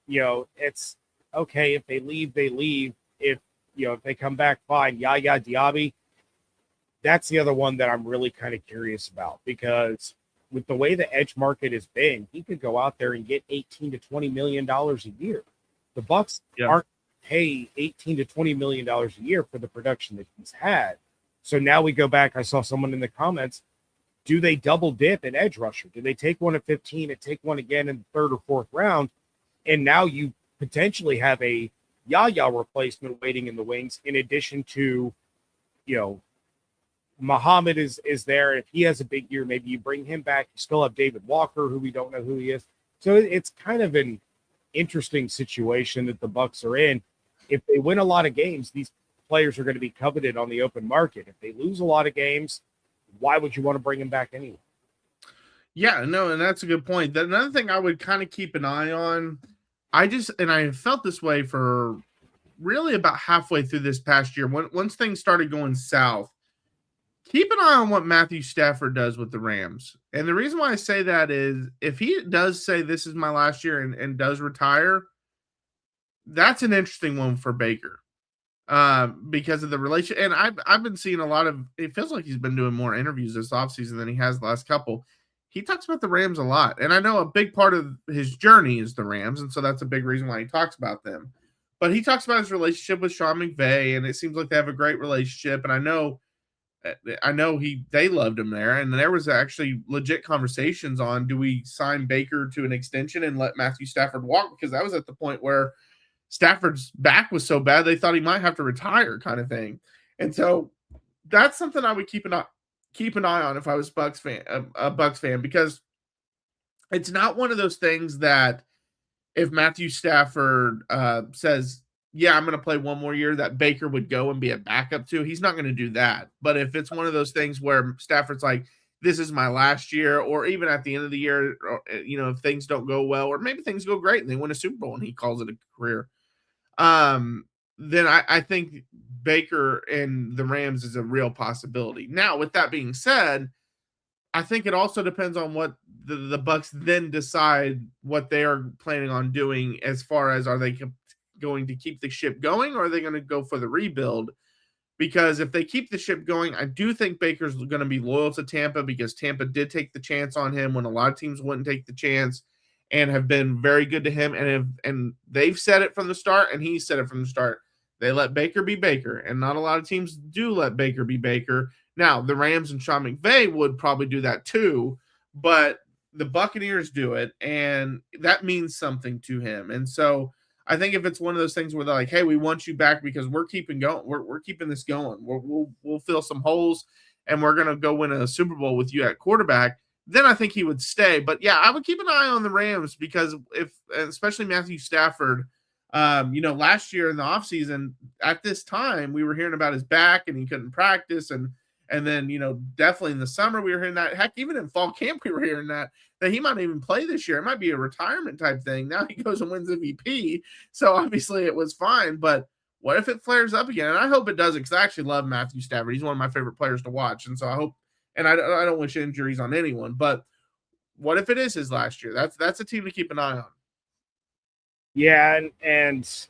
Speaker 2: it's okay. If they leave, they leave. If they come back, fine. Yaya Diaby. That's the other one that I'm really kind of curious about, because with the way the edge market has been, he could go out there and get $18 to $20 million a year. The Bucs aren't pay $18 to $20 million a year for the production that he's had. So now we go back. I saw someone in the comments. Do they double dip at edge rusher? Do they take one at 15 and take one again in the third or fourth round? And now you potentially have a Yaya replacement waiting in the wings, in addition to, Muhammad is there. If he has a big year, maybe you bring him back. You still have David Walker, who we don't know who he is. So it's kind of an interesting situation that the Bucs are in. If they win a lot of games, these players are going to be coveted on the open market. If they lose a lot of games, why would you want to bring them back anyway?
Speaker 1: Yeah, no, and that's a good point. Another thing I would kind of keep an eye on, I have felt this way for really about halfway through this past year. Once things started going south, keep an eye on what Matthew Stafford does with the Rams. And the reason why I say that is if he does say this is my last year and does retire, that's an interesting one for Baker. Because of the relation. And I've been seeing a lot of, it feels like he's been doing more interviews this offseason than he has the last couple. He talks about the Rams a lot. And I know a big part of his journey is the Rams. And so that's a big reason why he talks about them. But he talks about his relationship with Sean McVay, and it seems like they have a great relationship. And I know they loved him there. And there was actually legit conversations on, do we sign Baker to an extension and let Matthew Stafford walk? Because that was at the point where Stafford's back was so bad they thought he might have to retire, kind of thing. And so that's something I would keep an eye on if I was a Bucs fan, because it's not one of those things that if Matthew Stafford says, yeah, I'm going to play one more year, that Baker would go and be a backup to. He's not going to do that. But if it's one of those things where Stafford's like, this is my last year, or even at the end of the year, if things don't go well, or maybe things go great and they win a Super Bowl and he calls it a career, then I think Baker and the Rams is a real possibility. Now, with that being said, I think it also depends on what the Bucs then decide what they are planning on doing, as far as, are they going to keep the ship going, or are they going to go for the rebuild? Because if they keep the ship going, I do think Baker's going to be loyal to Tampa, because Tampa did take the chance on him when a lot of teams wouldn't take the chance, and have been very good to him. And they've said it from the start, and he said it from the start. They let Baker be Baker, and not a lot of teams do let Baker be Baker. Now, the Rams and Sean McVay would probably do that too, but the Buccaneers do it, and that means something to him. And so I think if it's one of those things where they're like, hey, we want you back because we're keeping going, we're keeping this going, we'll fill some holes, and we're going to go win a Super Bowl with you at quarterback, then I think he would stay. But yeah, I would keep an eye on the Rams, because especially Matthew Stafford, last year in the offseason at this time, we were hearing about his back and he couldn't practice. And then, definitely in the summer, we were hearing that. Heck, even in fall camp, we were hearing that he might even play this year. It might be a retirement type thing. Now he goes and wins MVP. So obviously it was fine. But what if it flares up again? And I hope it doesn't, because I actually love Matthew Stafford. He's one of my favorite players to watch. And so I hope, and I don't wish injuries on anyone, but what if it is his last year? That's a team to keep an eye on.
Speaker 2: Yeah, and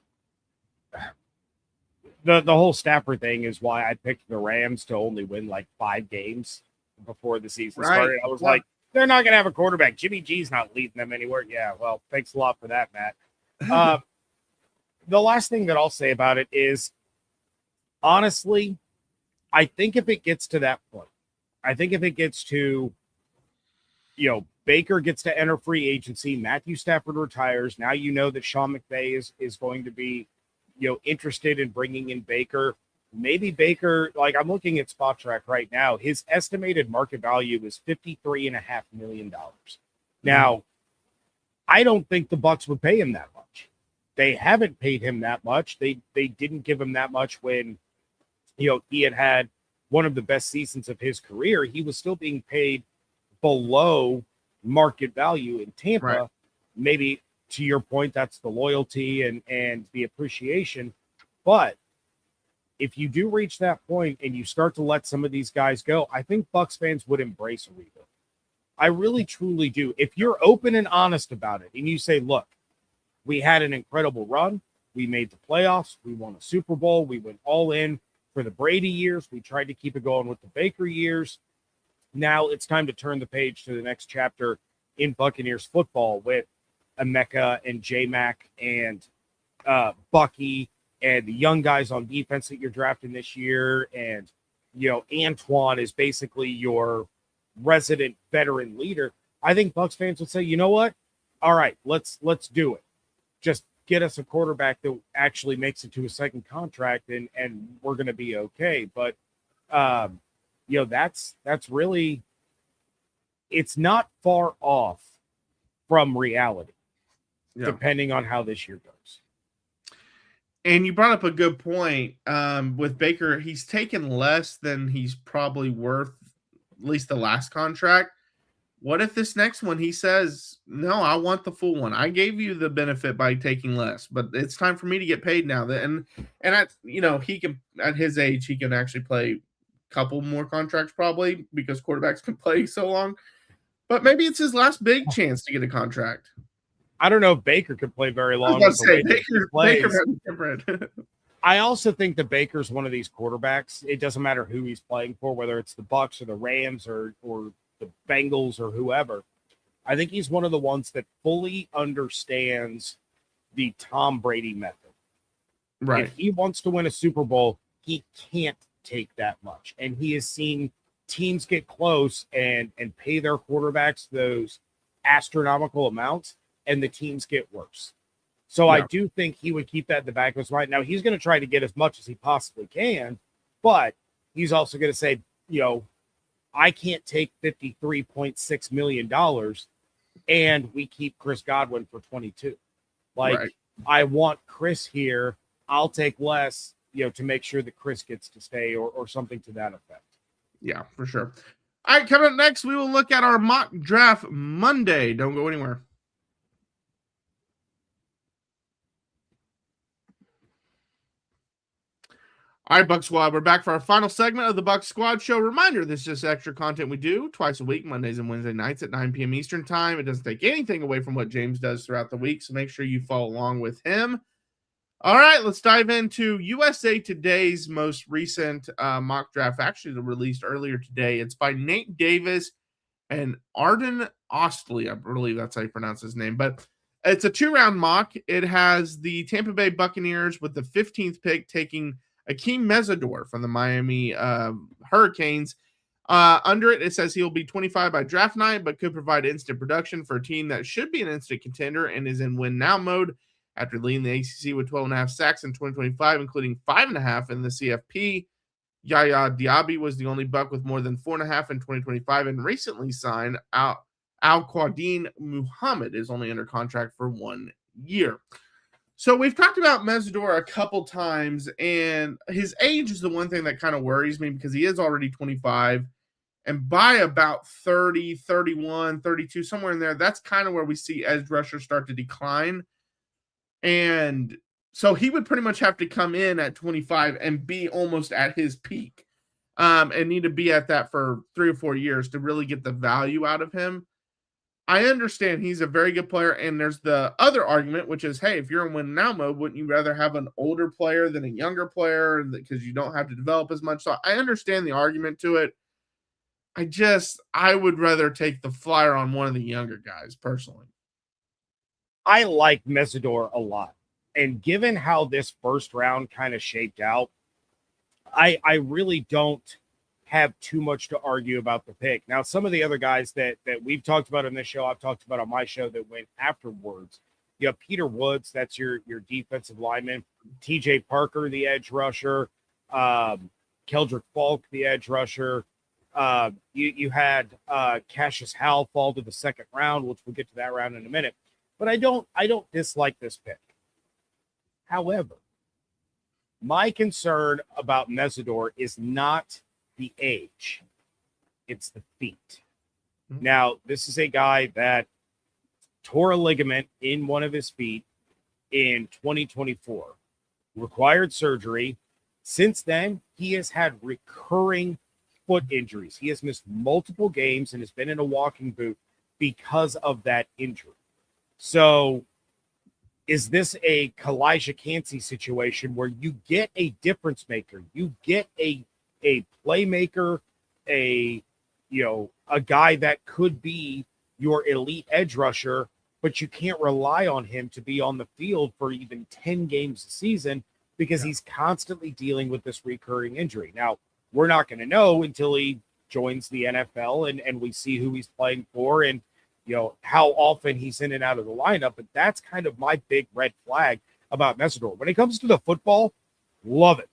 Speaker 2: the whole Stafford thing is why I picked the Rams to only win like 5 games before the season started. I was like, they're not going to have a quarterback. Jimmy G's not leading them anywhere. Yeah, well, thanks a lot for that, Matt. The last thing that I'll say about it is, honestly, I think if it gets to that point, I think if it gets to, Baker gets to enter free agency, Matthew Stafford retires. Now you know that Sean McVay is going to be, interested in bringing in Baker. Maybe Baker, like I'm looking at Spot Track right now, his estimated market value is $53.5 million. Now, I don't think the Bucs would pay him that much. They haven't paid him that much. They didn't give him that much when, he had one of the best seasons of his career. He was still being paid below market value in Tampa. Right. Maybe to your point, that's the loyalty and the appreciation. But if you do reach that point and you start to let some of these guys go, I think Bucs fans would embrace a rebuild. I really, truly do. If you're open and honest about it and you say, look, we had an incredible run. We made the playoffs. We won a Super Bowl. We went all in for the Brady years. We tried to keep it going with the Baker years. Now it's time to turn the page to the next chapter in Buccaneers football with Emeka and J-Mac and Bucky and the young guys on defense that you're drafting this year, and Antoine is basically your resident veteran leader, I think Bucs fans would say, you know what? All right, let's do it. Just get us a quarterback that actually makes it to a second contract, and we're going to be okay. But that's really, it's not far off from reality, depending on how this year goes.
Speaker 1: And you brought up a good point with Baker. He's taken less than he's probably worth, at least the last contract. What if this next one he says, no, I want the full one. I gave you the benefit by taking less, but it's time for me to get paid now. And he can, at his age, he can actually play a couple more contracts probably, because quarterbacks can play so long. But maybe it's his last big chance to get a contract.
Speaker 2: I don't know if Baker could play very long.
Speaker 1: Baker
Speaker 2: I also think that Baker's one of these quarterbacks. It doesn't matter who he's playing for, whether it's the Bucs or the Rams or the Bengals or whoever. I think he's one of the ones that fully understands the Tom Brady method.
Speaker 1: Right.
Speaker 2: If he wants to win a Super Bowl, he can't take that much. And he has seen teams get close and pay their quarterbacks those astronomical amounts, and the teams get worse. So I do think he would keep that in the back of his mind. Now, he's going to try to get as much as he possibly can, but he's also going to say, I can't take $53.6 million and we keep Chris Godwin for 22. I want Chris here. I'll take less, to make sure that Chris gets to stay or something to that effect.
Speaker 1: Yeah, for sure. All right, coming up next, we will look at our mock draft Monday. Don't go anywhere. All right, Bucs Squad, we're back for our final segment of the Bucs Squad show. Reminder, this is just extra content we do twice a week, Mondays and Wednesday nights at 9 p.m. Eastern time. It doesn't take anything away from what James does throughout the week, so make sure you follow along with him. All right, let's dive into USA Today's most recent mock draft, actually released earlier today. It's by Nate Davis and Arden Ostley. I believe that's how you pronounce his name, but it's a 2-round mock. It has the Tampa Bay Buccaneers with the 15th pick taking Akeem Mesidor from the Miami Hurricanes. Under it, it says he'll be 25 by draft night, but could provide instant production for a team that should be an instant contender and is in win now mode after leading the ACC with 12.5 sacks in 2025, including 5.5 in the CFP. Yaya Diaby was the only Buck with more than 4.5 in 2025 and recently signed Al-Quadin Muhammad is only under contract for 1 year. So we've talked about Mesidor a couple times, and his age is the one thing that kind of worries me because he is already 25. And by about 30, 31, 32, somewhere in there, that's kind of where we see edge rushers start to decline. And so he would pretty much have to come in at 25 and be almost at his peak and need to be at that for 3 or 4 years to really get the value out of him. I understand he's a very good player, and there's the other argument, which is, hey, if you're in win now mode, wouldn't you rather have an older player than a younger player because you don't have to develop as much? So I understand the argument to it. I would rather take the flyer on one of the younger guys, personally.
Speaker 2: I like Mesidor a lot. And given how this first round kind of shaped out, I really don't have too much to argue about the pick. Now, some of the other guys that we've talked about on this show, I've talked about on my show that went afterwards. You have Peter Woods, that's your defensive lineman. TJ Parker, the edge rusher. Keldrick Falk, the edge rusher. You had Cassius Howell fall to the second round, which we'll get to that round in a minute. But I don't dislike this pick. However, my concern about Mesidor is not the age, it's the feet. Mm-hmm. Now, this is a guy that tore a ligament in one of his feet in 2024, required surgery. Since then, he has had recurring foot injuries. He has missed multiple games and has been in a walking boot because of that injury. So is this a Kalijah Cansey situation where you get a difference maker, you get a playmaker, a guy that could be your elite edge rusher, but you can't rely on him to be on the field for even 10 games a season because he's constantly dealing with this recurring injury. Now, we're not going to know until he joins the NFL and we see who he's playing for and, how often he's in and out of the lineup. But that's kind of my big red flag about Mesidor. When it comes to the football, love it.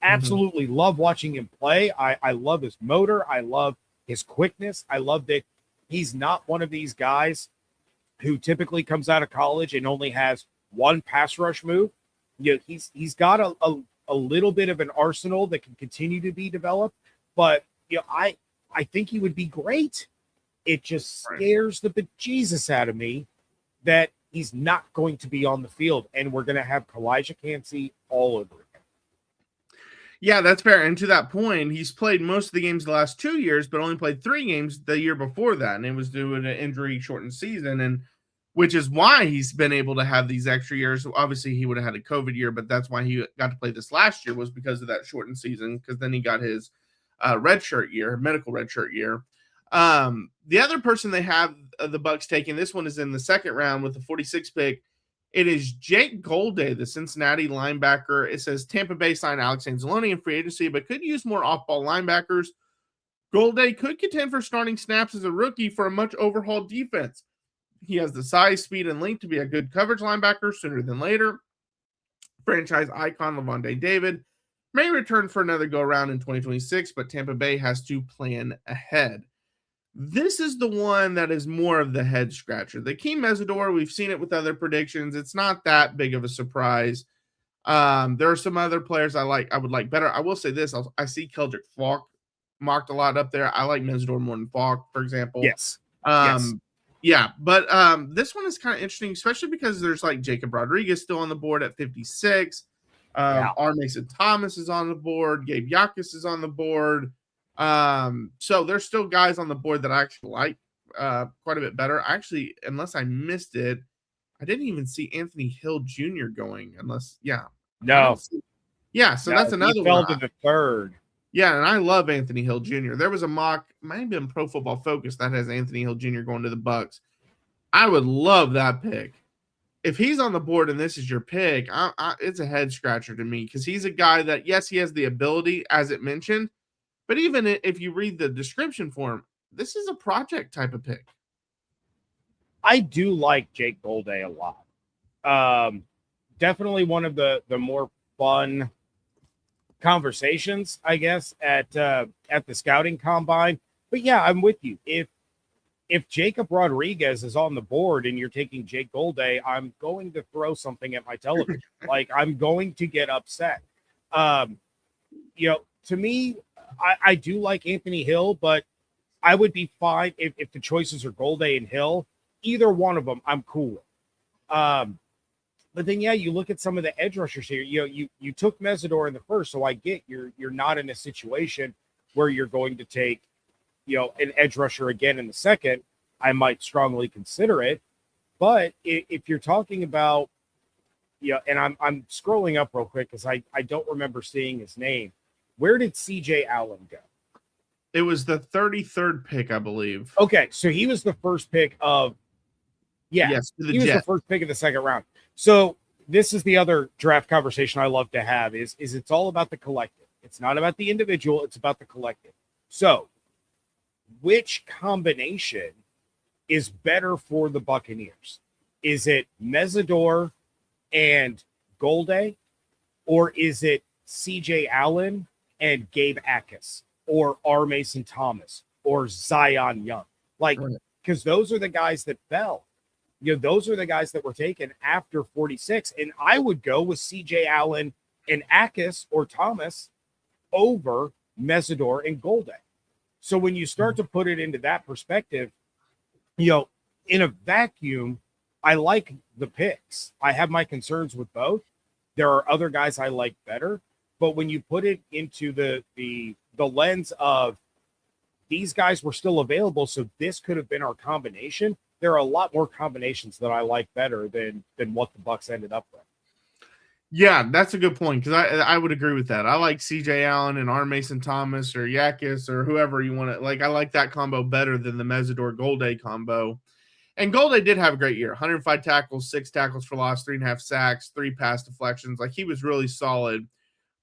Speaker 2: Absolutely love watching him play. I love his motor. I love his quickness. I love that he's not one of these guys who typically comes out of college and only has one pass rush move. He's got a little bit of an arsenal that can continue to be developed. But I think he would be great. It just scares the bejesus out of me that he's not going to be on the field, and we're going to have Kalijah Cansey all over again.
Speaker 1: Yeah, that's fair. And to that point, he's played most of the games the last 2 years, but only played 3 games the year before that, and it was due to an injury-shortened season, and which is why he's been able to have these extra years. Obviously, he would have had a COVID year, but that's why he got to play this last year was because of that shortened season, because then he got his medical redshirt year. The other person they have the Bucs taking, this one is in the second round with the 46th pick. It is Jake Golday, the Cincinnati linebacker. It says Tampa Bay signed Alex Anzalone in free agency, but could use more off-ball linebackers. Golday could contend for starting snaps as a rookie for a much overhauled defense. He has the size, speed, and length to be a good coverage linebacker sooner than later. Franchise icon Lavonte David may return for another go-around in 2026, but Tampa Bay has to plan ahead. This is the one that is more of the head scratcher. The Keem Mesidor, we've seen it with other predictions. It's not that big of a surprise. There are some other players I would like better. I will say this. I see Keldrick Falk marked a lot up there. I like Mesidor more than Falk, for example.
Speaker 2: Yes.
Speaker 1: Yeah, but this one is kind of interesting, especially because there's like Jacob Rodriguez still on the board at 56. R. Mason Thomas is on the board. Gabe Yakis is on the board. So there's still guys on the board that I actually like quite a bit better. Actually, unless I missed it, I didn't even see Anthony Hill Jr. going. That's another one.
Speaker 2: Fell to the third.
Speaker 1: Yeah, and I love Anthony Hill Jr. There was a mock, might have been Pro Football Focus, that has Anthony Hill Jr. going to the Bucs. I would love that pick. If he's on the board and this is your pick, it's a head scratcher to me because he's a guy that, yes, he has the ability, as it mentioned, but even if you read the description for him, this is a project type of pick.
Speaker 2: I do like Jake Golday a lot. Definitely one of the more fun conversations, I guess, at the scouting combine. But yeah, I'm with you. If Jacob Rodriguez is on the board and you're taking Jake Golday, I'm going to throw something at my television. Like, I'm going to get upset. To me, I do like Anthony Hill, but I would be fine if the choices are Golday and Hill. Either one of them, I'm cool with. But then, yeah, you look at some of the edge rushers here. You took Mesidor in the first, so I get you're not in a situation where you're going to take, an edge rusher again in the second. I might strongly consider it. But if you're talking about, and I'm scrolling up real quick because I don't remember seeing his name. Where did CJ Allen go?
Speaker 1: It was the 33rd pick, I believe.
Speaker 2: Okay, so he was the first pick of, he was the first pick of the second round. So this is the other draft conversation I love to have is it's all about the collective. It's not about the individual. It's about the collective. So which combination is better for the Buccaneers? Is it Mesidor and Golday, or is it CJ Allen and Gabe Yakis, or R. Mason Thomas, or Zion Young? Because those are the guys that fell. Those are the guys that were taken after 46. And I would go with CJ Allen and Yakis or Thomas over Mesidor and Golday. So when you start to put it into that perspective, in a vacuum, I like the picks. I have my concerns with both. There are other guys I like better. But when you put it into the lens of these guys were still available, so this could have been our combination, there are a lot more combinations that I like better than what the Bucs ended up with.
Speaker 1: Yeah, that's a good point because I would agree with that. I like CJ Allen and R. Mason Thomas or Yakis or whoever you want to like. I like that combo better than the Mesidor Golday combo. And Goldie did have a great year. 105 tackles, 6 tackles for loss, 3.5 sacks, 3 pass deflections. Like, he was really solid.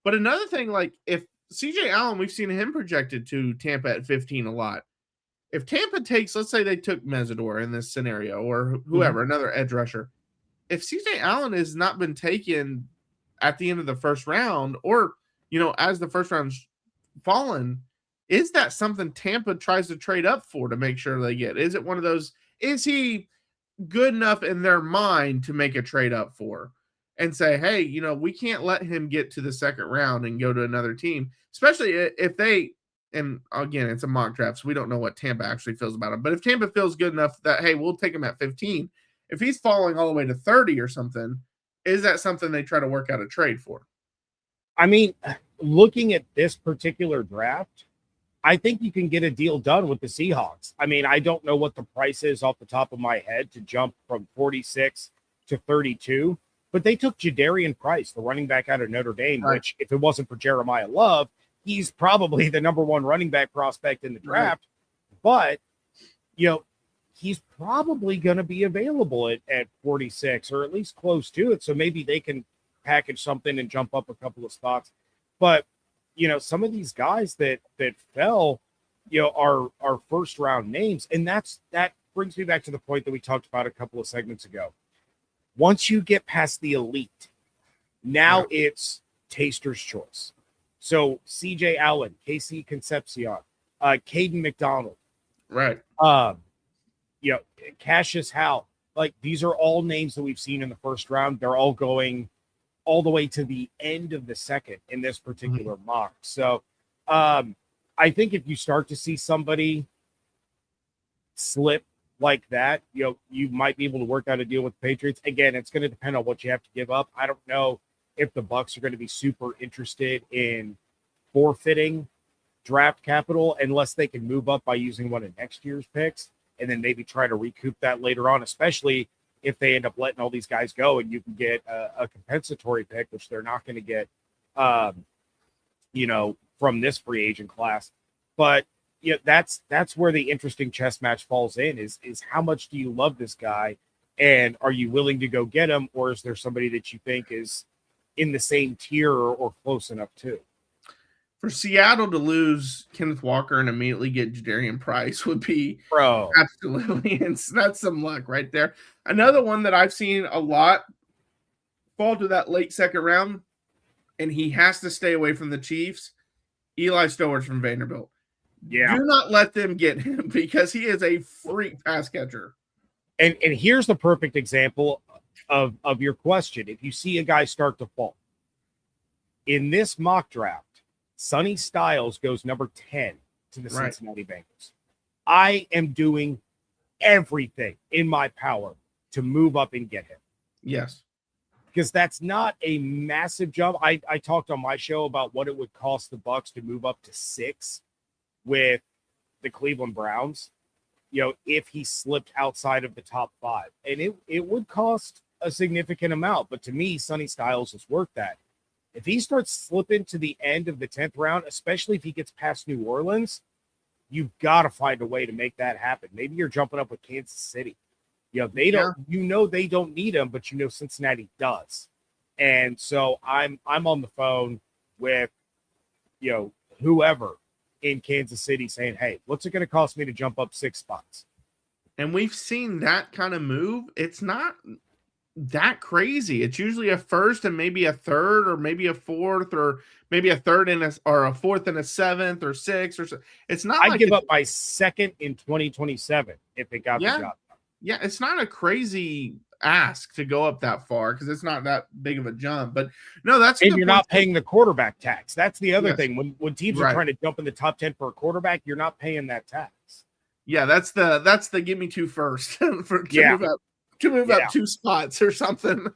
Speaker 1: But another thing, like, if CJ Allen, we've seen him projected to Tampa at 15 a lot. If Tampa takes, let's say they took Mesidor in this scenario, or whoever, another edge rusher. If CJ Allen has not been taken at the end of the first round, or, as the first round's fallen, is that something Tampa tries to trade up for to make sure they get? Is it one of those, is he good enough in their mind to make a trade up for and say, hey, we can't let him get to the second round and go to another team, especially if they, and again, it's a mock draft, so we don't know what Tampa actually feels about him. But if Tampa feels good enough that, hey, we'll take him at 15, if he's falling all the way to 30 or something, is that something they try to work out a trade for?
Speaker 2: I mean, looking at this particular draft, I think you can get a deal done with the Seahawks. I mean, I don't know what the price is off the top of my head to jump from 46 to 32, but they took Jadarian Price, the running back out of Notre Dame,
Speaker 1: right,
Speaker 2: which, if it wasn't for Jeremiah Love, he's probably the number one running back prospect in the draft. Right. But, he's probably going to be available at 46, or at least close to it. So maybe they can package something and jump up a couple of spots. But, some of these guys that fell, are first round names. And that brings me back to the point that we talked about a couple of segments ago. Once you get past the elite, now it's taster's choice. So CJ Allen, KC Concepcion, Caden McDonald,
Speaker 1: right?
Speaker 2: Cassius Howe. Like, these are all names that we've seen in the first round. They're all going all the way to the end of the second in this particular mock. So I think if you start to see somebody slip like that, you might be able to work out a deal with the Patriots. Again, it's going to depend on what you have to give up. I don't know if the Bucs are going to be super interested in forfeiting draft capital unless they can move up by using one of next year's picks and then maybe try to recoup that later on, especially if they end up letting all these guys go and you can get a compensatory pick, which they're not going to get, from this free agent class. But that's where the interesting chess match falls in is how much do you love this guy, and are you willing to go get him, or is there somebody that you think is in the same tier or close enough to?
Speaker 1: For Seattle to lose Kenneth Walker and immediately get Jadarian Price would be absolutely, and that's some luck right there. Another one that I've seen a lot fall to that late second round, and he has to stay away from the Chiefs, Eli Stowers from Vanderbilt.
Speaker 2: Yeah.
Speaker 1: Do not let them get him because he is a freak pass catcher.
Speaker 2: And here's the perfect example of your question. If you see a guy start to fall, in this mock draft, Sonny Styles goes number 10 to the Cincinnati Bengals. I am doing everything in my power to move up and get him.
Speaker 1: Yes.
Speaker 2: Because that's not a massive jump. I talked on my show about what it would cost the Bucs to move up to 6 with the Cleveland Browns, if he slipped outside of the top 5. And it would cost a significant amount. But to me, Sonny Styles is worth that. If he starts slipping to the end of the 10th round, especially if he gets past New Orleans, you've got to find a way to make that happen. Maybe you're jumping up with Kansas City. They don't, they don't need him, but Cincinnati does. And so I'm on the phone with, whoever in Kansas City saying, hey, what's it going to cost me to jump up 6 spots?
Speaker 1: And we've seen that kind of move. It's not that crazy. It's usually a first and maybe a third or maybe a fourth or maybe a third and a fourth and a seventh or sixth or so. It's not.
Speaker 2: I'd give up my second in 2027 if it got the job done.
Speaker 1: Yeah, it's not a crazy ask to go up that far because it's not that big of a jump. But no, that's
Speaker 2: and you're not paying the quarterback tax. That's the other thing. When teams are trying to jump in the top 10 for a quarterback, you're not paying that tax.
Speaker 1: Yeah, that's the give me 2 first to move up 2 spots or something.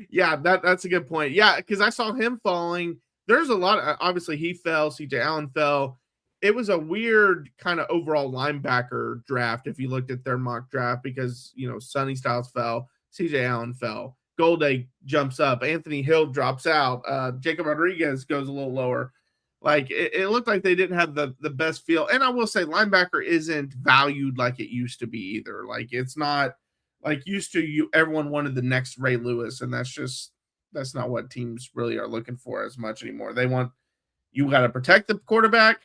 Speaker 1: Yeah, that's a good point. Yeah, because I saw him falling. There's a lot of, obviously he fell, CJ Allen fell. It was a weird kind of overall linebacker draft if you looked at their mock draft because, Sonny Styles fell, CJ Allen fell, Goldie jumps up, Anthony Hill drops out, Jacob Rodriguez goes a little lower. Like it looked like they didn't have the best feel. And I will say linebacker isn't valued like it used to be either. Like it's not like used to everyone wanted the next Ray Lewis, and that's not what teams really are looking for as much anymore. They want you got to protect the quarterback.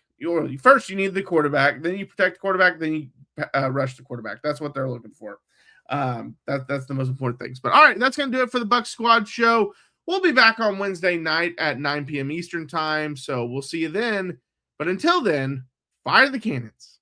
Speaker 1: First you need the quarterback, then you protect the quarterback, then you rush the quarterback. That's what they're looking for. That's the most important things. But all right, that's gonna do it for the Bucs Squad show. We'll be back on Wednesday night at 9 p.m. Eastern time, so we'll see you then. But until then, fire the cannons.